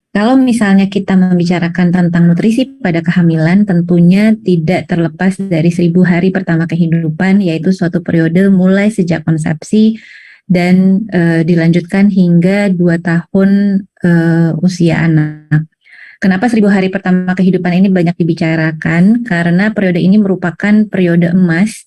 Kalau misalnya kita membicarakan tentang nutrisi pada kehamilan, tentunya tidak terlepas dari 1.000 hari pertama kehidupan, yaitu suatu periode mulai sejak konsepsi dan dilanjutkan hingga 2 tahun usia anak. Kenapa 1.000 hari pertama kehidupan ini banyak dibicarakan? Karena periode ini merupakan periode emas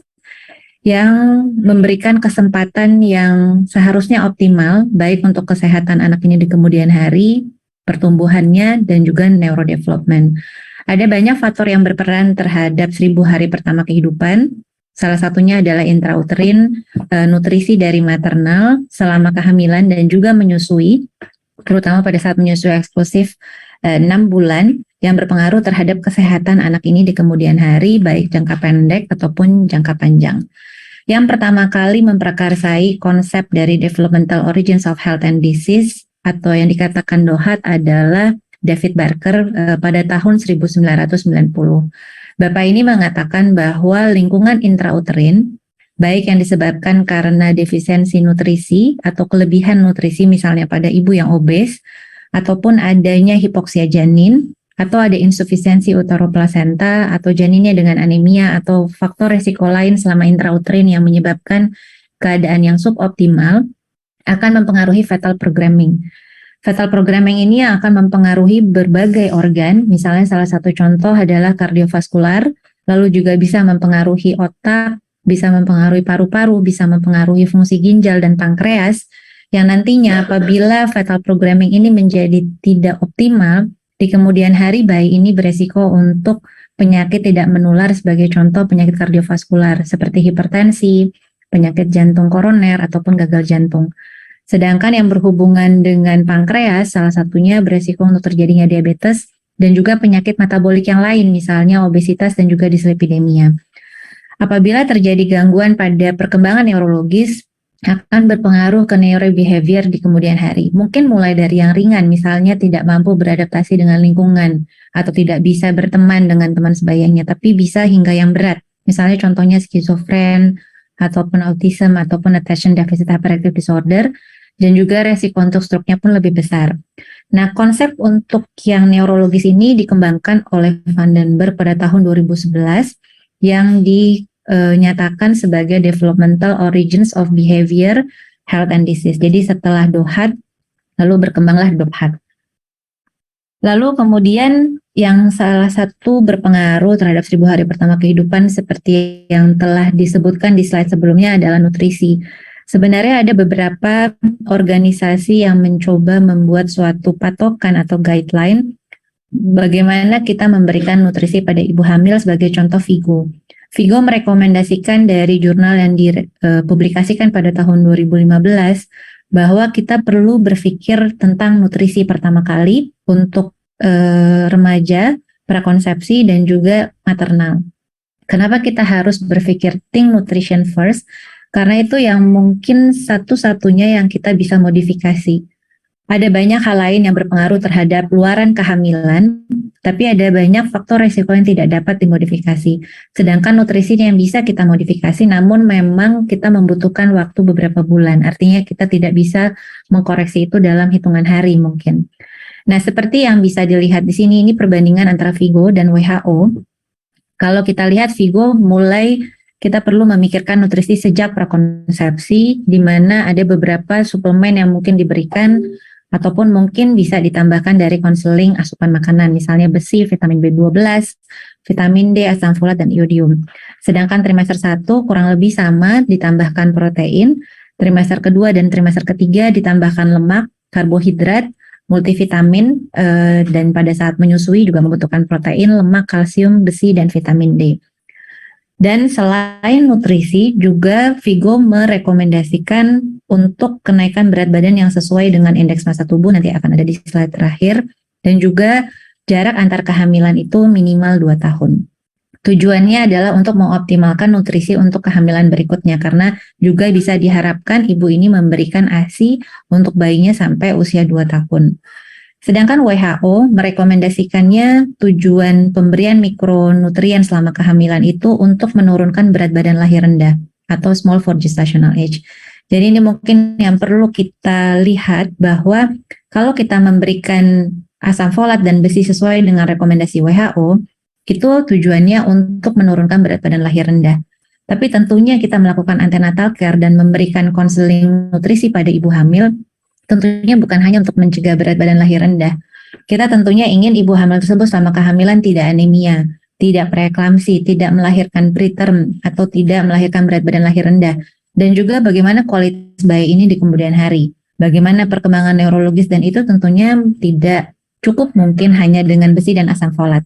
yang memberikan kesempatan yang seharusnya optimal, baik untuk kesehatan anak ini di kemudian hari, pertumbuhannya, dan juga neurodevelopment. Ada banyak faktor yang berperan terhadap 1.000 hari pertama kehidupan. Salah satunya adalah intrauterin, nutrisi dari maternal selama kehamilan dan juga menyusui, terutama pada saat menyusui eksklusif 6 bulan, yang berpengaruh terhadap kesehatan anak ini di kemudian hari, baik jangka pendek ataupun jangka panjang. Yang pertama kali memprakarsai konsep dari Developmental Origins of Health and Disease atau yang dikatakan DOHAT adalah David Barker pada tahun 1990. Bapak ini mengatakan bahwa lingkungan intrauterin, baik yang disebabkan karena defisiensi nutrisi atau kelebihan nutrisi misalnya pada ibu yang obes, ataupun adanya hipoksia janin, atau ada insufisiensi uteroplasenta atau janinnya dengan anemia atau faktor resiko lain selama intrauterin yang menyebabkan keadaan yang suboptimal akan mempengaruhi fetal programming. Fetal programming ini akan mempengaruhi berbagai organ, misalnya salah satu contoh adalah kardiovaskular, lalu juga bisa mempengaruhi otak, bisa mempengaruhi paru-paru, bisa mempengaruhi fungsi ginjal dan pankreas, yang nantinya apabila fetal programming ini menjadi tidak optimal, di kemudian hari bayi ini beresiko untuk penyakit tidak menular sebagai contoh penyakit kardiovaskular seperti hipertensi, penyakit jantung koroner, ataupun gagal jantung. Sedangkan yang berhubungan dengan pankreas, salah satunya beresiko untuk terjadinya diabetes dan juga penyakit metabolik yang lain, misalnya obesitas dan juga dislipidemia. Apabila terjadi gangguan pada perkembangan neurologis, akan berpengaruh ke neurobehavior di kemudian hari. Mungkin mulai dari yang ringan, misalnya tidak mampu beradaptasi dengan lingkungan, atau tidak bisa berteman dengan teman sebayanya, tapi bisa hingga yang berat. Misalnya contohnya skizofren, ataupun autism, ataupun attention deficit hyperactive disorder, dan juga resiko untuk stroke-nya pun lebih besar. Nah, konsep untuk yang neurologis ini dikembangkan oleh Van den Berg pada tahun 2011, yang dinyatakan sebagai Developmental Origins of Behavior, Health and Disease. Jadi setelah DOHAT, lalu berkembanglah DOPHAT. Lalu kemudian yang salah satu berpengaruh terhadap 1.000 hari pertama kehidupan seperti yang telah disebutkan di slide sebelumnya adalah nutrisi. Sebenarnya ada beberapa organisasi yang mencoba membuat suatu patokan atau guideline bagaimana kita memberikan nutrisi pada ibu hamil, sebagai contoh FIGO. FIGO merekomendasikan dari jurnal yang dipublikasikan pada tahun 2015 bahwa kita perlu berpikir tentang nutrisi pertama kali untuk remaja, prakonsepsi, dan juga maternal. Kenapa kita harus berpikir think nutrition first? Karena itu yang mungkin satu-satunya yang kita bisa modifikasi. Ada banyak hal lain yang berpengaruh terhadap luaran kehamilan, tapi ada banyak faktor risiko yang tidak dapat dimodifikasi. Sedangkan nutrisi yang bisa kita modifikasi, namun memang kita membutuhkan waktu beberapa bulan. Artinya kita tidak bisa mengkoreksi itu dalam hitungan hari mungkin. Nah, seperti yang bisa dilihat di sini, ini perbandingan antara FIGO dan WHO. Kalau kita lihat FIGO mulai kita perlu memikirkan nutrisi sejak prakonsepsi, di mana ada beberapa suplemen yang mungkin diberikan ataupun mungkin bisa ditambahkan dari konseling asupan makanan, misalnya besi, vitamin B12, vitamin D, asam folat, dan iodium. Sedangkan trimester 1 kurang lebih sama, ditambahkan protein, trimester kedua dan trimester ketiga ditambahkan lemak, karbohidrat, multivitamin, dan pada saat menyusui juga membutuhkan protein, lemak, kalsium, besi, dan vitamin D. Dan selain nutrisi, juga FIGO merekomendasikan untuk kenaikan berat badan yang sesuai dengan indeks massa tubuh, nanti akan ada di slide terakhir, dan juga jarak antar kehamilan itu minimal 2 tahun. Tujuannya adalah untuk mengoptimalkan nutrisi untuk kehamilan berikutnya, karena juga bisa diharapkan ibu ini memberikan ASI untuk bayinya sampai usia 2 tahun. Sedangkan WHO merekomendasikannya tujuan pemberian mikronutrien selama kehamilan itu untuk menurunkan berat badan lahir rendah atau small for gestational age. Jadi ini mungkin yang perlu kita lihat bahwa kalau kita memberikan asam folat dan besi sesuai dengan rekomendasi WHO, itu tujuannya untuk menurunkan berat badan lahir rendah. Tapi tentunya kita melakukan antenatal care dan memberikan konseling nutrisi pada ibu hamil, tentunya bukan hanya untuk mencegah berat badan lahir rendah. Kita tentunya ingin ibu hamil tersebut selama kehamilan tidak anemia, tidak preeklamsi, tidak melahirkan preterm, atau tidak melahirkan berat badan lahir rendah. Dan juga bagaimana kualitas bayi ini di kemudian hari. Bagaimana perkembangan neurologis, dan itu tentunya tidak cukup mungkin hanya dengan besi dan asam folat.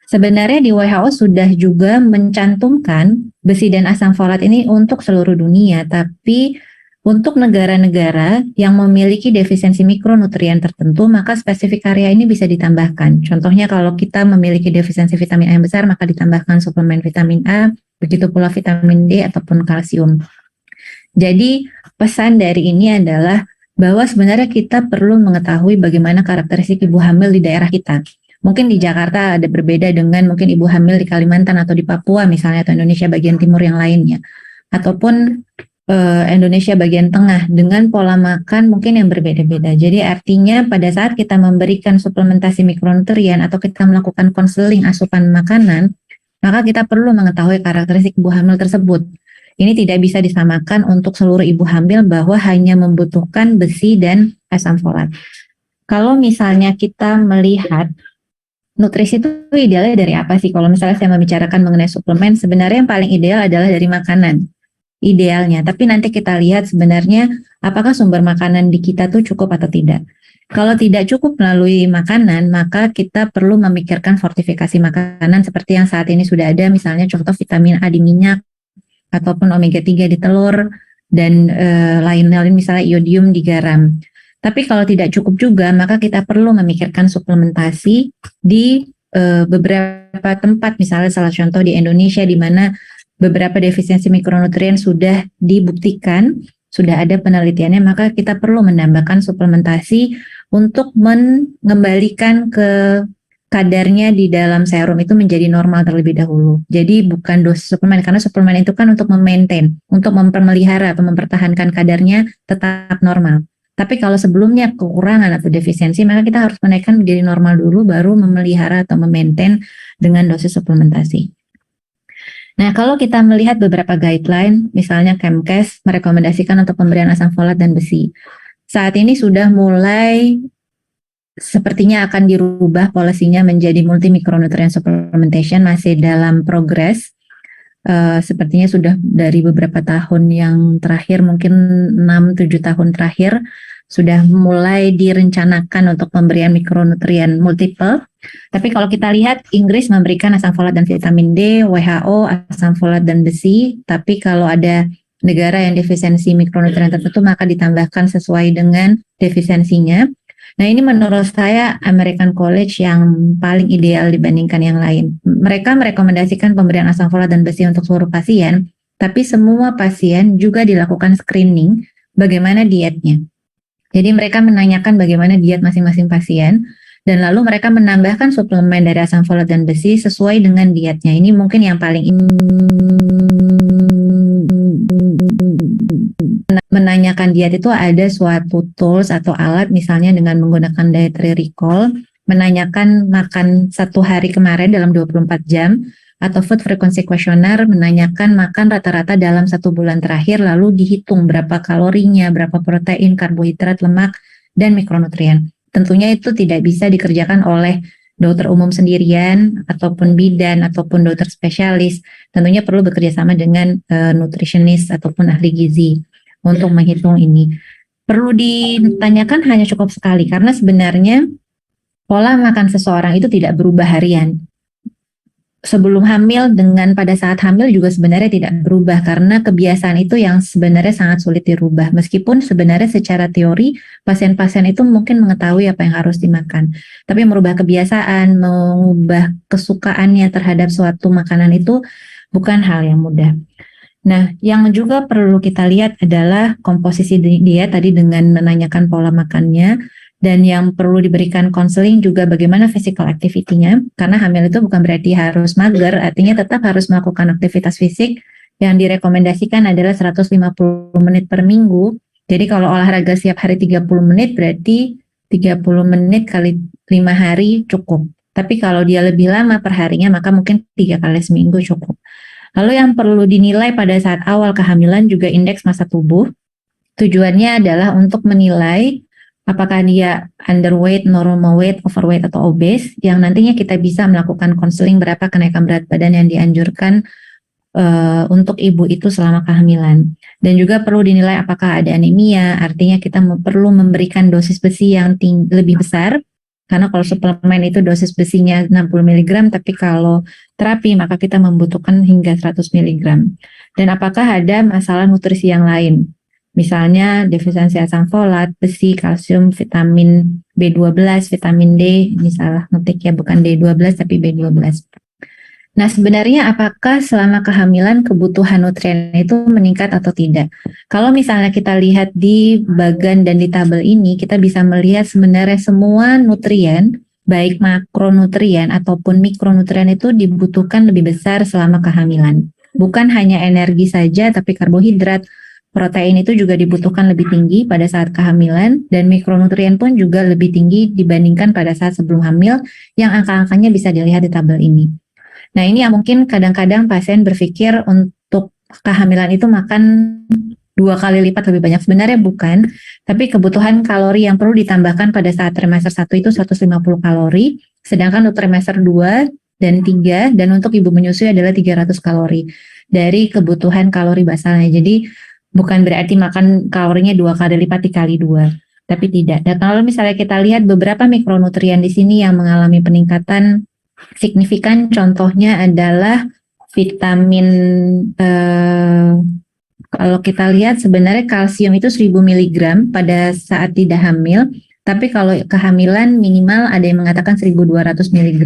Sebenarnya di WHO sudah juga mencantumkan besi dan asam folat ini untuk seluruh dunia, tapi untuk negara-negara yang memiliki defisiensi mikronutrien tertentu, maka spesifik area ini bisa ditambahkan. Contohnya kalau kita memiliki defisiensi vitamin A yang besar, maka ditambahkan suplemen vitamin A, begitu pula vitamin D ataupun kalsium. Jadi pesan dari ini adalah bahwa sebenarnya kita perlu mengetahui bagaimana karakteristik ibu hamil di daerah kita. Mungkin di Jakarta ada berbeda dengan mungkin ibu hamil di Kalimantan atau di Papua misalnya, atau Indonesia bagian timur yang lainnya. Ataupun Indonesia bagian tengah dengan pola makan mungkin yang berbeda-beda. Jadi artinya pada saat kita memberikan suplementasi mikronutrien atau kita melakukan konseling asupan makanan, maka kita perlu mengetahui karakteristik ibu hamil tersebut. Ini tidak bisa disamakan untuk seluruh ibu hamil bahwa hanya membutuhkan besi dan asam folat. Kalau misalnya kita melihat nutrisi itu idealnya dari apa sih? Kalau misalnya saya membicarakan mengenai suplemen, sebenarnya yang paling ideal adalah dari makanan. Idealnya, tapi nanti kita lihat sebenarnya apakah sumber makanan di kita tuh cukup atau tidak. Kalau tidak cukup melalui makanan, maka kita perlu memikirkan fortifikasi makanan seperti yang saat ini sudah ada, misalnya contoh vitamin A di minyak, ataupun omega 3 di telur, dan lain-lain misalnya iodium di garam. Tapi kalau tidak cukup juga, maka kita perlu memikirkan suplementasi di beberapa tempat, misalnya salah contoh di Indonesia di mana beberapa defisiensi mikronutrien sudah dibuktikan, sudah ada penelitiannya, maka kita perlu menambahkan suplementasi untuk mengembalikan ke kadarnya di dalam serum itu menjadi normal terlebih dahulu. Jadi bukan dosis suplemen, karena suplemen itu kan untuk memaintain, untuk memelihara atau mempertahankan kadarnya tetap normal. Tapi kalau sebelumnya kekurangan atau defisiensi, maka kita harus menaikkan menjadi normal dulu, baru memelihara atau memaintain dengan dosis suplementasi. Nah, kalau kita melihat beberapa guideline, misalnya Kemkes merekomendasikan untuk pemberian asam folat dan besi. Saat ini sudah mulai sepertinya akan dirubah polisinya menjadi multi micronutrient supplementation, masih dalam progres. Sepertinya sudah dari beberapa tahun yang terakhir, mungkin 6-7 tahun terakhir, sudah mulai direncanakan untuk pemberian mikronutrien multiple. Tapi kalau kita lihat, Inggris memberikan asam folat dan vitamin D, WHO asam folat dan besi, tapi kalau ada negara yang defisiensi mikronutrien tertentu, maka ditambahkan sesuai dengan defisiensinya. Nah, ini menurut saya American College yang paling ideal dibandingkan yang lain. Mereka merekomendasikan pemberian asam folat dan besi untuk seluruh pasien, tapi semua pasien juga dilakukan screening bagaimana dietnya. Jadi mereka menanyakan bagaimana diet masing-masing pasien, dan lalu mereka menambahkan suplemen dari asam folat dan besi sesuai dengan dietnya. Ini mungkin yang paling menanyakan diet itu ada suatu tools atau alat, misalnya dengan menggunakan dietary recall, menanyakan makan satu hari kemarin dalam 24 jam, atau food frequency questionnaire, menanyakan makan rata-rata dalam 1 bulan terakhir, lalu dihitung berapa kalorinya, berapa protein, karbohidrat, lemak, dan mikronutrien. Tentunya itu tidak bisa dikerjakan oleh dokter umum sendirian, ataupun bidan, ataupun dokter spesialis. Tentunya perlu bekerja sama dengan nutritionist ataupun ahli gizi untuk menghitung ini. Perlu ditanyakan hanya cukup sekali, karena sebenarnya pola makan seseorang itu tidak berubah harian. Sebelum hamil dengan pada saat hamil juga sebenarnya tidak berubah, karena kebiasaan itu yang sebenarnya sangat sulit dirubah. Meskipun sebenarnya secara teori pasien-pasien itu mungkin mengetahui apa yang harus dimakan, tapi merubah kebiasaan, mengubah kesukaannya terhadap suatu makanan itu bukan hal yang mudah. Nah, yang juga perlu kita lihat adalah komposisi diet tadi dengan menanyakan pola makannya. Dan yang perlu diberikan konseling juga bagaimana physical activity-nya, karena hamil itu bukan berarti harus mager, artinya tetap harus melakukan aktivitas fisik. Yang direkomendasikan adalah 150 menit per minggu. Jadi kalau olahraga setiap hari 30 menit berarti 30 menit kali 5 hari cukup. Tapi kalau dia lebih lama perharinya, maka mungkin 3 kali seminggu cukup. Lalu yang perlu dinilai pada saat awal kehamilan juga indeks massa tubuh. Tujuannya adalah untuk menilai apakah dia underweight, normal weight, overweight, atau obese, yang nantinya kita bisa melakukan konseling berapa kenaikan berat badan yang dianjurkan untuk ibu itu selama kehamilan. Dan juga perlu dinilai apakah ada anemia, artinya kita perlu memberikan dosis besi yang lebih besar, karena kalau suplemen itu dosis besinya 60 mg, tapi kalau terapi maka kita membutuhkan hingga 100 mg. Dan apakah ada masalah nutrisi yang lain, misalnya defisiensi asam folat, besi, kalsium, vitamin B12, vitamin D, ini salah ngetik ya, bukan D12 tapi B12. Nah, sebenarnya apakah selama kehamilan kebutuhan nutrien itu meningkat atau tidak? Kalau misalnya kita lihat di bagan dan di tabel ini, kita bisa melihat sebenarnya semua nutrien, baik makronutrien ataupun mikronutrien itu dibutuhkan lebih besar selama kehamilan. Bukan hanya energi saja, tapi karbohidrat, protein itu juga dibutuhkan lebih tinggi pada saat kehamilan, dan mikronutrien pun juga lebih tinggi dibandingkan pada saat sebelum hamil, yang angka-angkanya bisa dilihat di tabel ini. Nah, ini yang mungkin kadang-kadang pasien berpikir untuk kehamilan itu makan 2 kali lipat lebih banyak. Sebenarnya bukan, tapi kebutuhan kalori yang perlu ditambahkan pada saat trimester 1 itu 150 kalori, sedangkan untuk trimester 2 dan 3 dan untuk ibu menyusui adalah 300 kalori dari kebutuhan kalori basalnya. Jadi bukan berarti makan kalorinya 2 kali lipat dikali 2, tapi tidak. Dan kalau misalnya kita lihat beberapa mikronutrien di sini yang mengalami peningkatan signifikan, contohnya adalah vitamin, kalau kita lihat sebenarnya kalsium itu 1000 mg pada saat tidak hamil, tapi kalau kehamilan minimal ada yang mengatakan 1200 mg,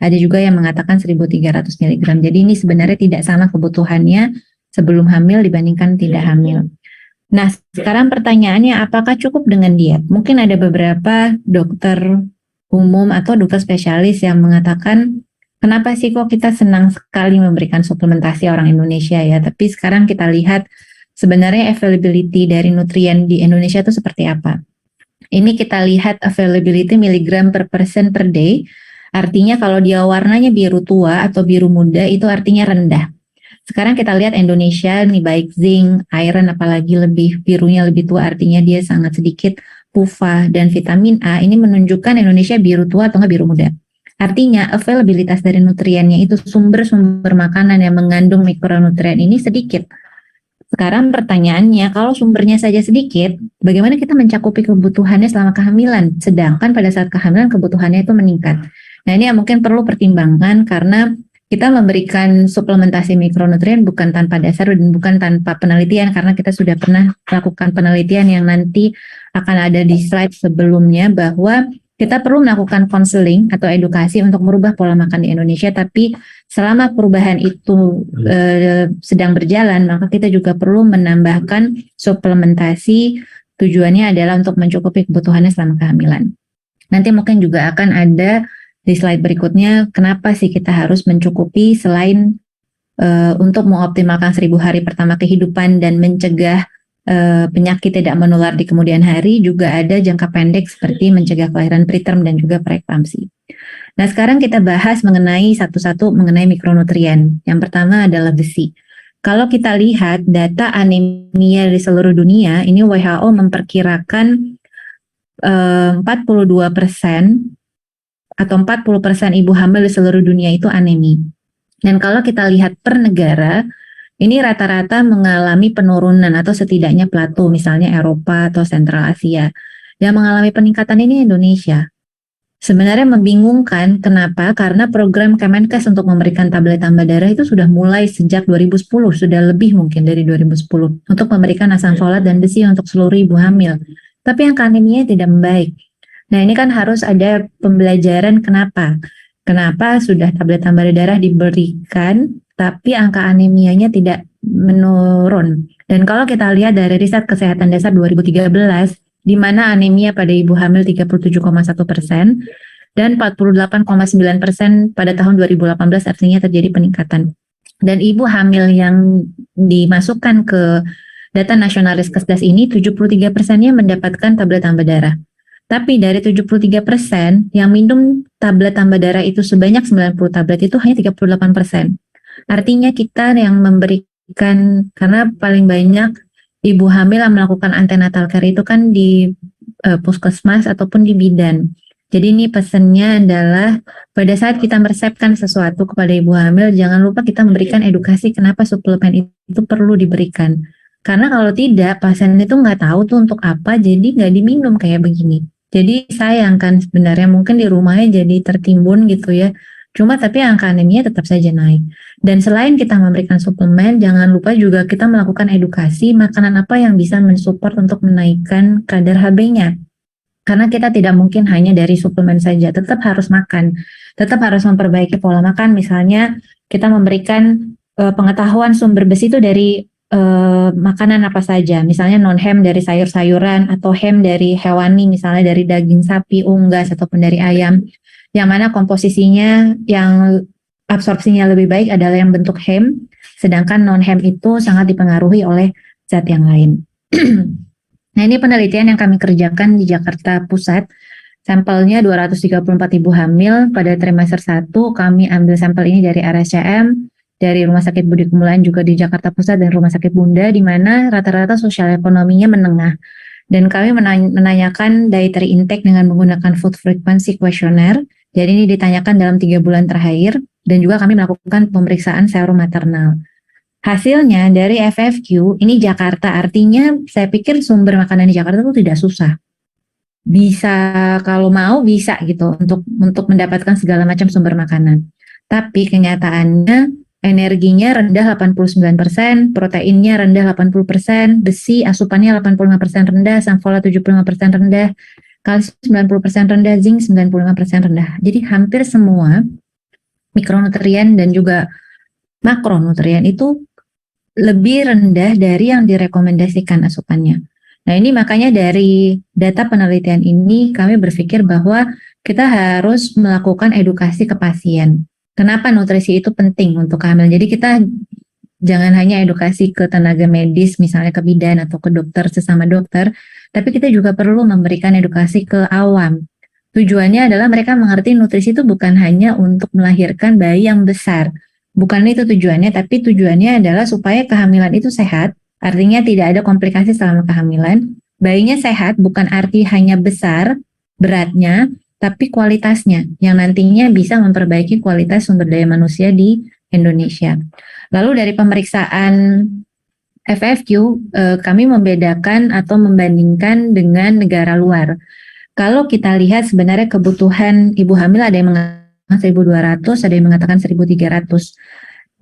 ada juga yang mengatakan 1300 mg. Jadi ini sebenarnya tidak sama kebutuhannya sebelum hamil dibandingkan tidak hamil. Nah, sekarang pertanyaannya, apakah cukup dengan diet? Mungkin ada beberapa dokter umum atau dokter spesialis yang mengatakan, kenapa sih kok kita senang sekali memberikan suplementasi orang Indonesia ya, tapi sekarang kita lihat sebenarnya availability dari nutrien di Indonesia itu seperti apa. Ini kita lihat availability miligram per person per day, artinya kalau dia warnanya biru tua atau biru muda itu artinya rendah. Sekarang kita lihat Indonesia nih, baik zinc, iron, apalagi lebih birunya lebih tua artinya dia sangat sedikit, PUFA dan vitamin A ini menunjukkan Indonesia biru tua atau nggak biru muda. Artinya availabilitas dari nutriennya itu sumber-sumber makanan yang mengandung mikronutrien ini sedikit. Sekarang pertanyaannya, kalau sumbernya saja sedikit, bagaimana kita mencakupi kebutuhannya selama kehamilan? Sedangkan pada saat kehamilan kebutuhannya itu meningkat. Nah, ini yang mungkin perlu pertimbangan karena kita memberikan suplementasi mikronutrien bukan tanpa dasar dan bukan tanpa penelitian, karena kita sudah pernah melakukan penelitian yang nanti akan ada di slide sebelumnya, bahwa kita perlu melakukan konseling atau edukasi untuk merubah pola makan di Indonesia, tapi selama perubahan itu sedang berjalan, maka kita juga perlu menambahkan suplementasi, tujuannya adalah untuk mencukupi kebutuhannya selama kehamilan. Nanti mungkin juga akan ada di slide berikutnya, kenapa sih kita harus mencukupi selain untuk mengoptimalkan 1000 hari pertama kehidupan dan mencegah penyakit tidak menular di kemudian hari, juga ada jangka pendek seperti mencegah kelahiran preterm dan juga preeklamsi. Nah, sekarang kita bahas mengenai satu-satu mengenai mikronutrien. Yang pertama adalah besi. Kalau kita lihat data anemia di seluruh dunia, ini WHO memperkirakan 42% atau 40% ibu hamil di seluruh dunia itu anemi. Dan kalau kita lihat per negara, ini rata-rata mengalami penurunan atau setidaknya plateau, misalnya Eropa atau Sentral Asia. Yang mengalami peningkatan ini Indonesia. Sebenarnya membingungkan, kenapa? Karena program Kemenkes untuk memberikan tablet tambah darah itu sudah mulai sejak 2010, sudah lebih mungkin dari 2010, untuk memberikan asam folat dan besi untuk seluruh ibu hamil. Tapi angka anemia tidak membaik. Nah, ini kan harus ada pembelajaran kenapa. Kenapa sudah tablet tambah darah diberikan, tapi angka anemianya tidak menurun. Dan kalau kita lihat dari riset kesehatan dasar 2013, di mana anemia pada ibu hamil 37,1% dan 48,9% pada tahun 2018, artinya terjadi peningkatan. Dan ibu hamil yang dimasukkan ke data nasional Riskesdas ini, 73%-nya mendapatkan tablet tambah darah. Tapi dari 73% yang minum tablet tambah darah itu sebanyak 90 tablet itu hanya 38%. Artinya kita yang memberikan, karena paling banyak ibu hamil yang melakukan antenatal care itu kan di puskesmas ataupun di bidan. Jadi ini pesannya adalah pada saat kita meresepkan sesuatu kepada ibu hamil, jangan lupa kita memberikan edukasi kenapa suplemen itu perlu diberikan. Karena kalau tidak, pasien itu nggak tahu tuh untuk apa, jadi nggak diminum kayak begini. Jadi sayang kan sebenarnya mungkin di rumahnya jadi tertimbun gitu ya. Cuma tapi angka anemia tetap saja naik. Dan selain kita memberikan suplemen, jangan lupa juga kita melakukan edukasi makanan apa yang bisa mensupport untuk menaikkan kadar HB-nya. Karena kita tidak mungkin hanya dari suplemen saja, tetap harus makan, tetap harus memperbaiki pola makan. Misalnya kita memberikan pengetahuan sumber besi itu dari makanan apa saja, misalnya non-hem dari sayur-sayuran atau hem dari hewani, misalnya dari daging sapi, unggas ataupun dari ayam, yang mana komposisinya yang absorpsinya lebih baik adalah yang bentuk hem, sedangkan non-hem itu sangat dipengaruhi oleh zat yang lain. Nah, ini penelitian yang kami kerjakan di Jakarta Pusat. Sampelnya 234 ibu hamil pada trimester 1. Kami ambil sampel ini dari RSCM, dari Rumah Sakit Budi Kemuliaan juga di Jakarta Pusat dan Rumah Sakit Bunda, di mana rata-rata sosial ekonominya menengah. Dan kami menanyakan dietary intake dengan menggunakan food frequency questionnaire. Jadi ini ditanyakan dalam 3 bulan terakhir, dan juga kami melakukan pemeriksaan serum maternal. Hasilnya dari FFQ, ini Jakarta, artinya saya pikir sumber makanan di Jakarta itu tidak susah. Bisa, kalau mau bisa gitu untuk mendapatkan segala macam sumber makanan. Tapi kenyataannya energinya rendah 89%, proteinnya rendah 80%, besi asupannya 85% rendah, sangfola 75% rendah, kalsium 90% rendah, zinc 95% rendah. Jadi hampir semua mikronutrien dan juga makronutrien itu lebih rendah dari yang direkomendasikan asupannya. Nah, ini makanya dari data penelitian ini kami berpikir bahwa kita harus melakukan edukasi ke pasien. Kenapa nutrisi itu penting untuk hamil? Jadi kita jangan hanya edukasi ke tenaga medis, misalnya ke bidan atau ke dokter sesama dokter, tapi kita juga perlu memberikan edukasi ke awam. Tujuannya adalah mereka mengerti nutrisi itu bukan hanya untuk melahirkan bayi yang besar. Bukan itu tujuannya, tapi tujuannya adalah supaya kehamilan itu sehat, artinya tidak ada komplikasi selama kehamilan. Bayinya sehat bukan arti hanya besar, beratnya, tapi kualitasnya, yang nantinya bisa memperbaiki kualitas sumber daya manusia di Indonesia. Lalu dari pemeriksaan FFQ, kami membedakan atau membandingkan dengan negara luar. Kalau kita lihat sebenarnya kebutuhan ibu hamil ada yang 1.200, ada yang mengatakan 1.300.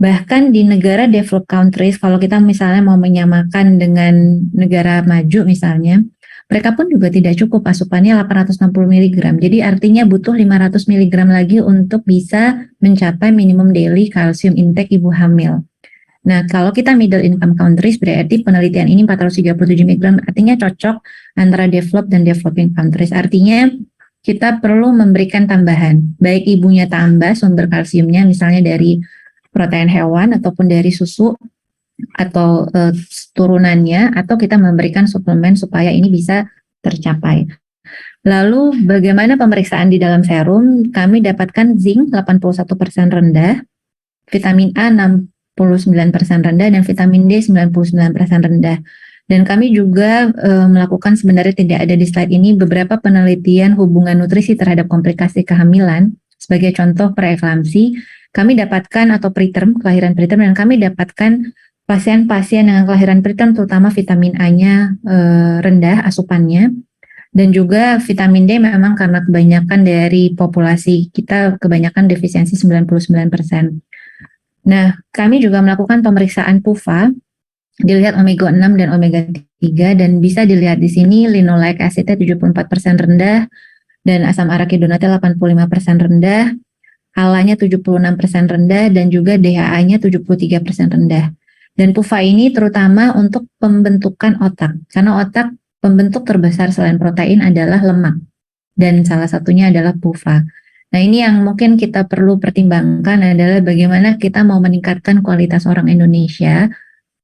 Bahkan di negara developed countries, kalau kita misalnya mau menyamakan dengan negara maju misalnya, mereka pun juga tidak cukup asupannya 860 mg. Jadi artinya butuh 500 mg lagi untuk bisa mencapai minimum daily calcium intake ibu hamil. Nah, kalau kita middle income countries berarti penelitian ini 437 mg, artinya cocok antara developed dan developing countries. Artinya kita perlu memberikan tambahan, baik ibunya tambah sumber kalsiumnya misalnya dari protein hewan ataupun dari susu atau turunannya, atau kita memberikan suplemen supaya ini bisa tercapai. Lalu bagaimana pemeriksaan di dalam serum? Kami dapatkan zinc 81% rendah, vitamin A 69% rendah, dan vitamin D 99% rendah. Dan kami juga melakukan, sebenarnya tidak ada di slide ini, beberapa penelitian hubungan nutrisi terhadap komplikasi kehamilan. Sebagai contoh preeklamsi, kami dapatkan atau preterm, kelahiran preterm, dan kami dapatkan pasien-pasien dengan kelahiran preterm terutama vitamin A-nya rendah asupannya. Dan juga vitamin D memang karena kebanyakan dari populasi kita kebanyakan defisiensi 99%. Nah, kami juga melakukan pemeriksaan PUFA, dilihat omega 6 dan omega 3, dan bisa dilihat di sini linoleic acidnya 74% rendah dan asam arakidonatnya 85% rendah, ALA-nya 76% rendah, dan juga DHA-nya 73% rendah. Dan PUFA ini terutama untuk pembentukan otak, karena otak pembentuk terbesar selain protein adalah lemak, dan salah satunya adalah PUFA. Nah, ini yang mungkin kita perlu pertimbangkan adalah bagaimana kita mau meningkatkan kualitas orang Indonesia.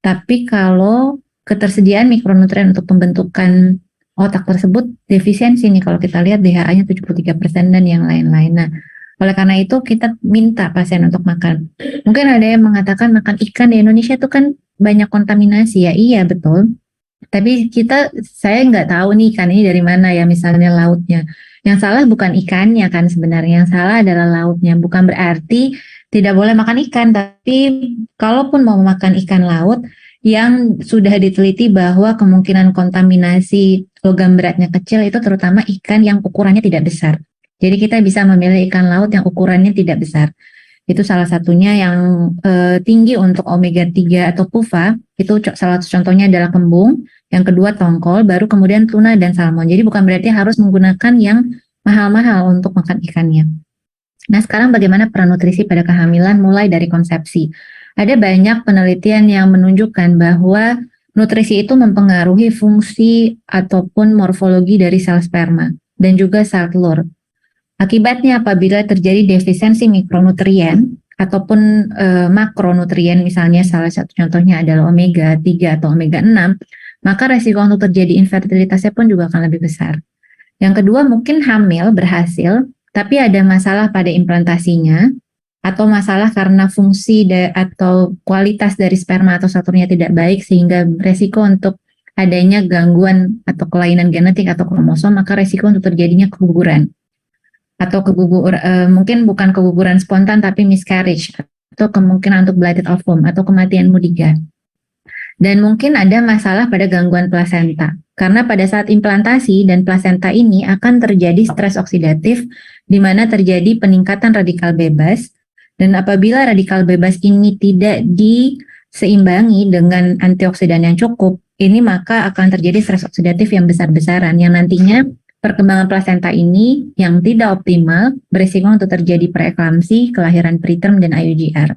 Tapi kalau ketersediaan mikronutrien untuk pembentukan otak tersebut defisiensi nih kalau kita lihat DHA-nya 73% dan yang lain-lain. Nah, oleh karena itu kita minta pasien untuk makan. Mungkin ada yang mengatakan makan ikan di Indonesia itu kan banyak kontaminasi ya. Iya betul. Tapi saya nggak tahu nih ikan ini dari mana ya, misalnya lautnya. Yang salah bukan ikannya kan sebenarnya, yang salah adalah lautnya. Bukan berarti tidak boleh makan ikan, tapi kalaupun mau makan ikan laut yang sudah diteliti bahwa kemungkinan kontaminasi logam beratnya kecil itu terutama ikan yang ukurannya tidak besar. Jadi kita bisa memilih ikan laut yang ukurannya tidak besar. Itu salah satunya yang tinggi untuk omega 3 atau PUFA, itu salah satu contohnya adalah kembung, yang kedua tongkol, baru kemudian tuna dan salmon. Jadi bukan berarti harus menggunakan yang mahal-mahal untuk makan ikannya. Nah, sekarang bagaimana peran nutrisi pada kehamilan mulai dari konsepsi? Ada banyak penelitian yang menunjukkan bahwa nutrisi itu mempengaruhi fungsi ataupun morfologi dari sel sperma dan juga sel telur. Akibatnya apabila terjadi defisiensi mikronutrien ataupun makronutrien, misalnya salah satu contohnya adalah omega 3 atau omega 6, maka resiko untuk terjadi infertilitasnya pun juga akan lebih besar. Yang kedua, mungkin hamil berhasil, tapi ada masalah pada implantasinya, atau masalah karena fungsi atau kualitas dari sperma atau sel telurnya tidak baik, sehingga resiko untuk adanya gangguan atau kelainan genetik atau kromosom, maka resiko untuk terjadinya keguguran. Atau mungkin bukan keguguran spontan tapi miscarriage, atau kemungkinan untuk blighted ovum atau kematian mudiga. Dan mungkin ada masalah pada gangguan plasenta, karena pada saat implantasi dan plasenta ini akan terjadi stres oksidatif, di mana terjadi peningkatan radikal bebas, dan apabila radikal bebas ini tidak diseimbangi dengan antioksidan yang cukup, ini maka akan terjadi stres oksidatif yang besar-besaran, yang nantinya perkembangan plasenta ini yang tidak optimal berisiko untuk terjadi preeklamsi, kelahiran preterm, dan IUGR.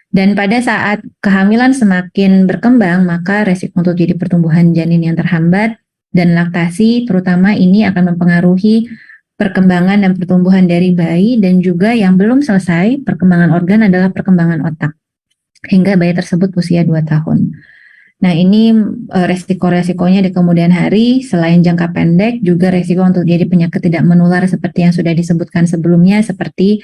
Dan pada saat kehamilan semakin berkembang, maka resiko untuk jadi pertumbuhan janin yang terhambat dan laktasi, terutama ini akan mempengaruhi perkembangan dan pertumbuhan dari bayi, dan juga yang belum selesai perkembangan organ adalah perkembangan otak, hingga bayi tersebut usia 2 tahun. Nah, ini resiko-resikonya di kemudian hari, selain jangka pendek, juga resiko untuk jadi penyakit tidak menular seperti yang sudah disebutkan sebelumnya, seperti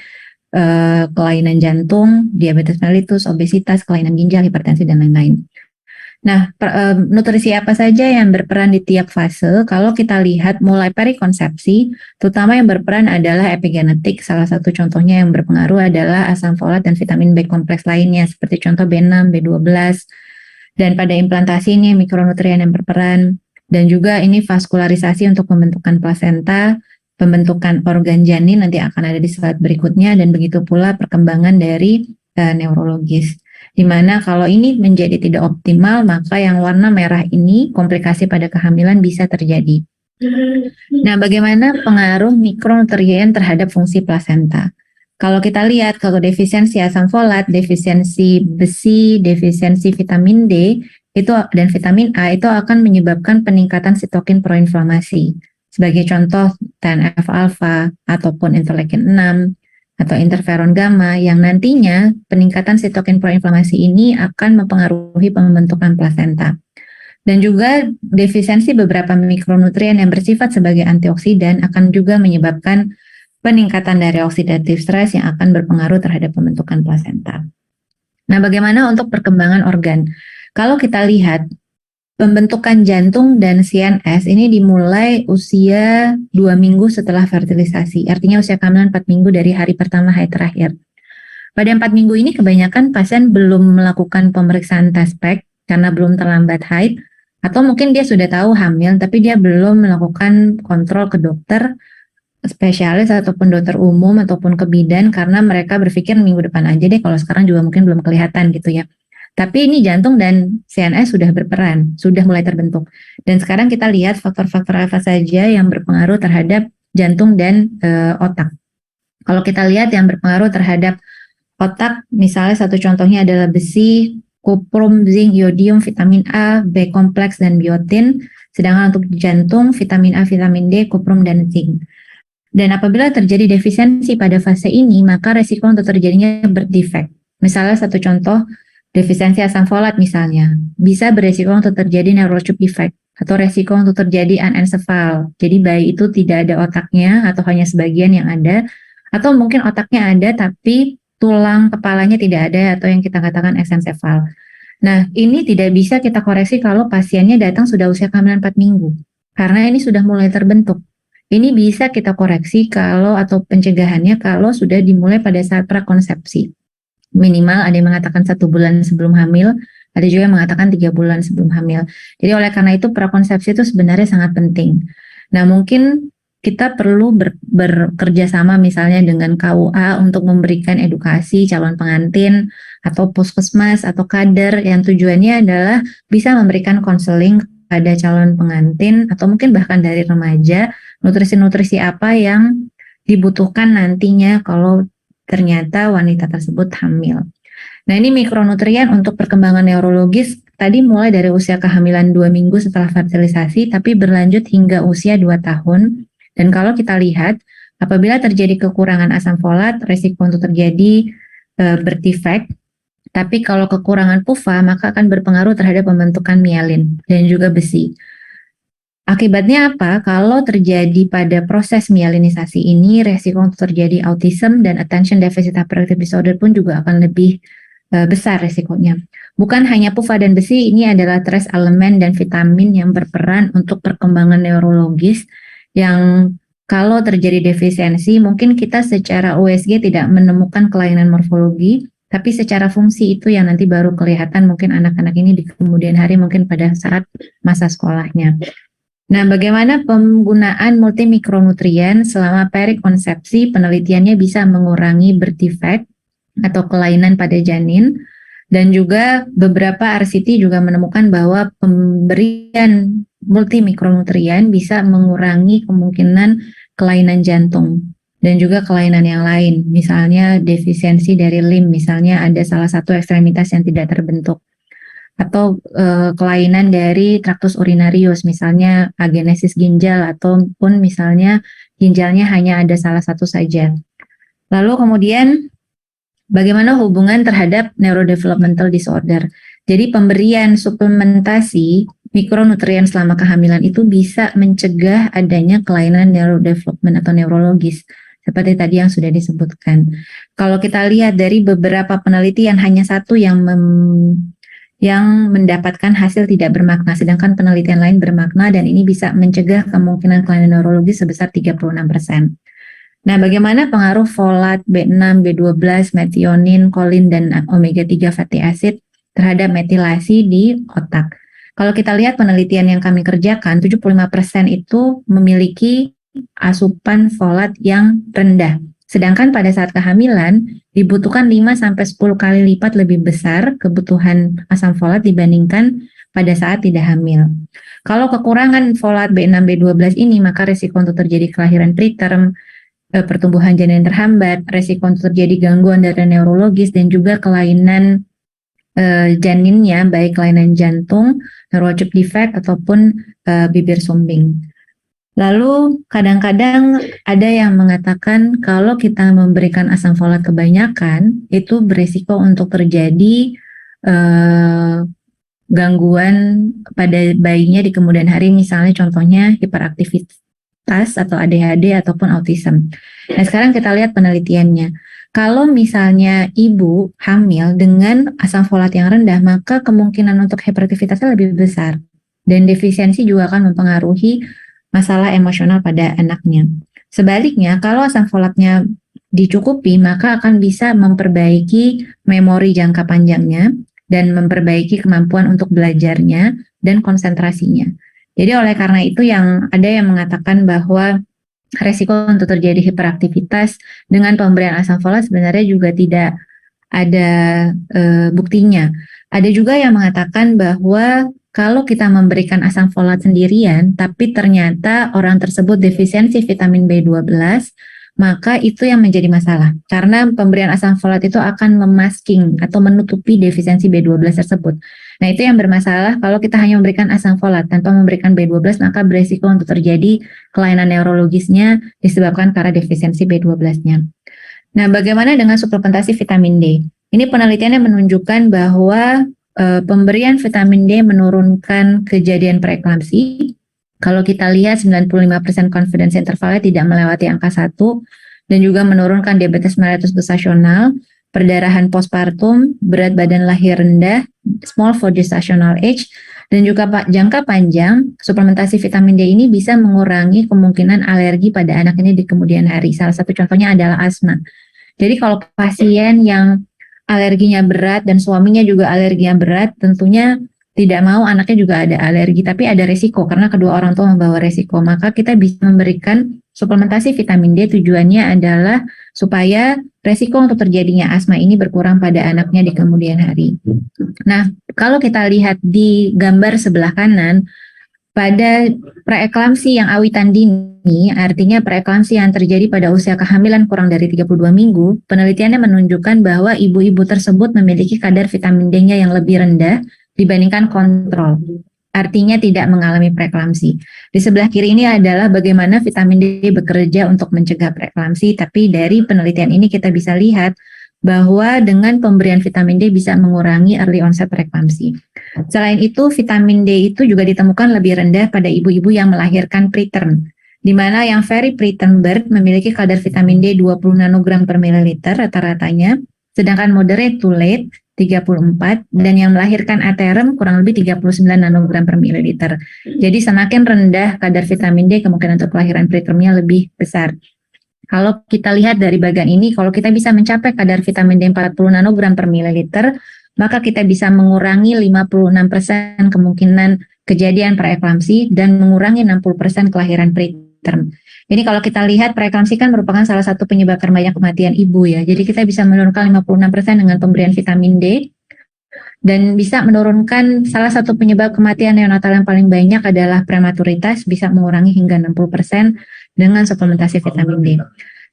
kelainan jantung, diabetes mellitus, obesitas, kelainan ginjal, hipertensi, dan lain-lain. Nah, nutrisi apa saja yang berperan di tiap fase? Kalau kita lihat mulai perikonsepsi, terutama yang berperan adalah epigenetik. Salah satu contohnya yang berpengaruh adalah asam folat dan vitamin B kompleks lainnya, seperti contoh B6, B12, dan pada implantasi ini mikronutrien yang berperan, dan juga ini vaskularisasi untuk pembentukan plasenta, pembentukan organ janin nanti akan ada di slide berikutnya, dan begitu pula perkembangan dari neurologis. Di mana kalau ini menjadi tidak optimal, maka yang warna merah ini komplikasi pada kehamilan bisa terjadi. Nah, bagaimana pengaruh mikronutrien terhadap fungsi plasenta? Kalau kita lihat, kalau defisiensi asam folat, defisiensi besi, defisiensi vitamin D, itu dan vitamin A itu akan menyebabkan peningkatan sitokin proinflamasi. Sebagai contoh, TNF-alfa ataupun interleukin 6 atau interferon gamma, yang nantinya peningkatan sitokin proinflamasi ini akan mempengaruhi pembentukan plasenta. Dan juga defisiensi beberapa mikronutrien yang bersifat sebagai antioksidan akan juga menyebabkan peningkatan dari oxidative stress yang akan berpengaruh terhadap pembentukan plasenta. Nah, bagaimana untuk perkembangan organ? Kalau kita lihat, pembentukan jantung dan CNS ini dimulai usia 2 minggu setelah fertilisasi, artinya usia kehamilan 4 minggu dari hari pertama haid terakhir. Pada 4 minggu ini kebanyakan pasien belum melakukan pemeriksaan tespek karena belum terlambat haid, atau mungkin dia sudah tahu hamil tapi dia belum melakukan kontrol ke dokter spesialis ataupun dokter umum ataupun ke bidan karena mereka berpikir minggu depan aja deh, kalau sekarang juga mungkin belum kelihatan gitu ya. Tapi ini jantung dan CNS sudah berperan, sudah mulai terbentuk. Dan sekarang kita lihat faktor-faktor apa saja yang berpengaruh terhadap jantung dan otak. Kalau kita lihat yang berpengaruh terhadap otak, misalnya satu contohnya adalah besi, kuprum, zinc, iodium, vitamin A, B kompleks, dan biotin. Sedangkan untuk jantung, vitamin A, vitamin D, kuprum, dan zinc. Dan apabila terjadi defisiensi pada fase ini, maka resiko untuk terjadinya birth defect. Misalnya satu contoh, defisiensi asam folat misalnya, bisa beresiko untuk terjadi neurotube defect. atau resiko untuk terjadi anencefal. Jadi bayi itu tidak ada otaknya atau hanya sebagian yang ada, atau mungkin otaknya ada tapi tulang kepalanya tidak ada atau yang kita katakan eksensephal. Nah, ini tidak bisa kita koreksi kalau pasiennya datang sudah usia kehamilan 4 minggu. Karena ini sudah mulai terbentuk. Ini bisa kita koreksi kalau atau pencegahannya kalau sudah dimulai pada saat prakonsepsi. Minimal ada yang mengatakan 1 bulan sebelum hamil, ada juga yang mengatakan 3 bulan sebelum hamil. Jadi oleh karena itu prakonsepsi itu sebenarnya sangat penting. Nah, mungkin kita perlu bekerja sama misalnya dengan KUA untuk memberikan edukasi calon pengantin atau puskesmas atau kader yang tujuannya adalah bisa memberikan konseling pada calon pengantin atau mungkin bahkan dari remaja, nutrisi-nutrisi apa yang dibutuhkan nantinya kalau ternyata wanita tersebut hamil. Nah, ini mikronutrien untuk perkembangan neurologis tadi mulai dari usia kehamilan 2 minggu setelah fertilisasi tapi berlanjut hingga usia 2 tahun. Dan kalau kita lihat, apabila terjadi kekurangan asam folat, risiko untuk terjadi birth defect. Tapi kalau kekurangan PUFA, maka akan berpengaruh terhadap pembentukan mielin dan juga besi. Akibatnya apa? Kalau terjadi pada proses mielinisasi ini, resiko untuk terjadi autism dan attention deficit hyperactive disorder pun juga akan lebih besar resikonya. Bukan hanya PUFA dan besi, ini adalah trace elemen dan vitamin yang berperan untuk perkembangan neurologis yang kalau terjadi defisiensi, mungkin kita secara USG tidak menemukan kelainan morfologi, tapi secara fungsi itu yang nanti baru kelihatan mungkin anak-anak ini di kemudian hari mungkin pada saat masa sekolahnya. Nah, bagaimana penggunaan multimikronutrien selama perikonsepsi? Penelitiannya bisa mengurangi birth defect atau kelainan pada janin, dan juga beberapa RCT juga menemukan bahwa pemberian multimikronutrien bisa mengurangi kemungkinan kelainan jantung dan juga kelainan yang lain, misalnya defisiensi dari lim, misalnya ada salah satu ekstremitas yang tidak terbentuk, atau kelainan dari traktus urinarius, misalnya agenesis ginjal, ataupun misalnya ginjalnya hanya ada salah satu saja. Lalu kemudian bagaimana hubungan terhadap neurodevelopmental disorder? Jadi pemberian suplementasi mikronutrien selama kehamilan itu bisa mencegah adanya kelainan neurodevelopment atau neurologis, seperti tadi yang sudah disebutkan. Kalau kita lihat dari beberapa penelitian, hanya satu yang mendapatkan hasil tidak bermakna, sedangkan penelitian lain bermakna, dan ini bisa mencegah kemungkinan kelainan neurologis sebesar 36%. Nah, bagaimana pengaruh folat, B6, B12, methionine, kolin, dan omega-3 fatty acid terhadap metilasi di otak? Kalau kita lihat penelitian yang kami kerjakan, 75% itu memiliki asupan folat yang rendah. Sedangkan pada saat kehamilan, dibutuhkan 5-10 kali lipat lebih besar kebutuhan asam folat dibandingkan pada saat tidak hamil. Kalau kekurangan folat B6, B12 ini, maka risiko untuk terjadi kelahiran preterm, pertumbuhan janin terhambat, risiko untuk terjadi gangguan dari neurologis, dan juga kelainan janinnya, baik kelainan jantung, neurotube defect, ataupun bibir sumbing. Lalu kadang-kadang ada yang mengatakan kalau kita memberikan asam folat kebanyakan, itu berisiko untuk terjadi gangguan pada bayinya di kemudian hari, misalnya contohnya hiperaktivitas atau ADHD ataupun autism. Nah, sekarang kita lihat penelitiannya. Kalau misalnya ibu hamil dengan asam folat yang rendah, maka kemungkinan untuk hiperaktivitasnya lebih besar. Dan defisiensi juga akan mempengaruhi masalah emosional pada anaknya. Sebaliknya, kalau asam folatnya dicukupi, maka akan bisa memperbaiki memori jangka panjangnya dan memperbaiki kemampuan untuk belajarnya dan konsentrasinya. Jadi oleh karena itu ada yang mengatakan bahwa resiko untuk terjadi hiperaktivitas dengan pemberian asam folat sebenarnya juga tidak ada buktinya. Ada juga yang mengatakan bahwa kalau kita memberikan asam folat sendirian, tapi ternyata orang tersebut defisiensi vitamin B12, maka itu yang menjadi masalah. Karena pemberian asam folat itu akan memasking atau menutupi defisiensi B12 tersebut. Nah, itu yang bermasalah kalau kita hanya memberikan asam folat tanpa memberikan B12, maka beresiko untuk terjadi kelainan neurologisnya disebabkan karena defisiensi B12-nya. Nah, bagaimana dengan suplementasi vitamin D? Ini penelitiannya menunjukkan bahwa pemberian vitamin D menurunkan kejadian preeklamsi. Kalau kita lihat 95% confidence intervalnya tidak melewati angka 1 dan juga menurunkan diabetes mellitus gestasional, perdarahan postpartum, berat badan lahir rendah, small for gestational age, dan juga jangka panjang, suplementasi vitamin D ini bisa mengurangi kemungkinan alergi pada anak ini di kemudian hari. Salah satu contohnya adalah asma. Jadi kalau pasien yang alerginya berat dan suaminya juga alerginya berat, tentunya tidak mau anaknya juga ada alergi, tapi ada resiko karena kedua orang tua membawa resiko. Maka kita bisa memberikan suplementasi vitamin D, tujuannya adalah supaya resiko untuk terjadinya asma ini berkurang pada anaknya di kemudian hari. Nah, kalau kita lihat di gambar sebelah kanan, pada preeklamsi yang awitan dini, artinya preeklamsi yang terjadi pada usia kehamilan kurang dari 32 minggu, penelitiannya menunjukkan bahwa ibu-ibu tersebut memiliki kadar vitamin D-nya yang lebih rendah dibandingkan kontrol. Artinya tidak mengalami preeklamsi. Di sebelah kiri ini adalah bagaimana vitamin D bekerja untuk mencegah preeklamsi, tapi dari penelitian ini kita bisa lihat bahwa dengan pemberian vitamin D bisa mengurangi early onset preeklamsi. Selain itu, vitamin D itu juga ditemukan lebih rendah pada ibu-ibu yang melahirkan preterm, di mana yang very preterm birth memiliki kadar vitamin D 20 nanogram per mililiter rata-ratanya, sedangkan moderate to late 34, dan yang melahirkan aterem kurang lebih 39 nanogram per mililiter. Jadi semakin rendah kadar vitamin D, kemungkinan untuk kelahiran pretermnya lebih besar. Kalau kita lihat dari bagian ini, kalau kita bisa mencapai kadar vitamin D 40 nanogram per mililiter, maka kita bisa mengurangi 56% kemungkinan kejadian preeklamsi dan mengurangi 60% kelahiran preterm. Ini kalau kita lihat preeklamsi kan merupakan salah satu penyebab terbanyak kematian ibu ya. Jadi kita bisa menurunkan 56% dengan pemberian vitamin D dan bisa menurunkan salah satu penyebab kematian neonatal yang paling banyak adalah prematuritas, bisa mengurangi hingga 60% dengan suplementasi vitamin D.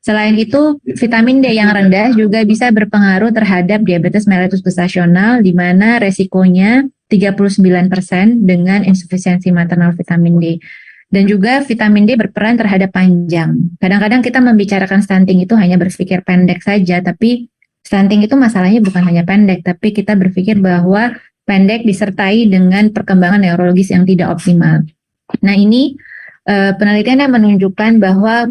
Selain itu, vitamin D yang rendah juga bisa berpengaruh terhadap diabetes mellitus gestasional, di mana resikonya 39% dengan insufisiensi maternal vitamin D. Dan juga vitamin D berperan terhadap panjang. Kadang-kadang kita membicarakan stunting itu hanya berpikir pendek saja, tapi stunting itu masalahnya bukan hanya pendek, tapi kita berpikir bahwa pendek disertai dengan perkembangan neurologis yang tidak optimal. Nah ini penelitian yang menunjukkan bahwa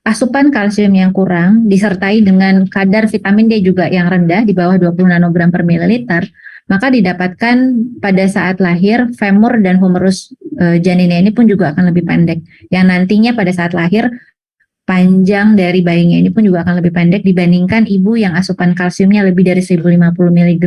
asupan kalsium yang kurang disertai dengan kadar vitamin D juga yang rendah di bawah 20 nanogram per mililiter, maka didapatkan pada saat lahir femur dan humerus janinnya ini pun juga akan lebih pendek. Yang nantinya pada saat lahir panjang dari bayinya ini pun juga akan lebih pendek dibandingkan ibu yang asupan kalsiumnya lebih dari 1050 mg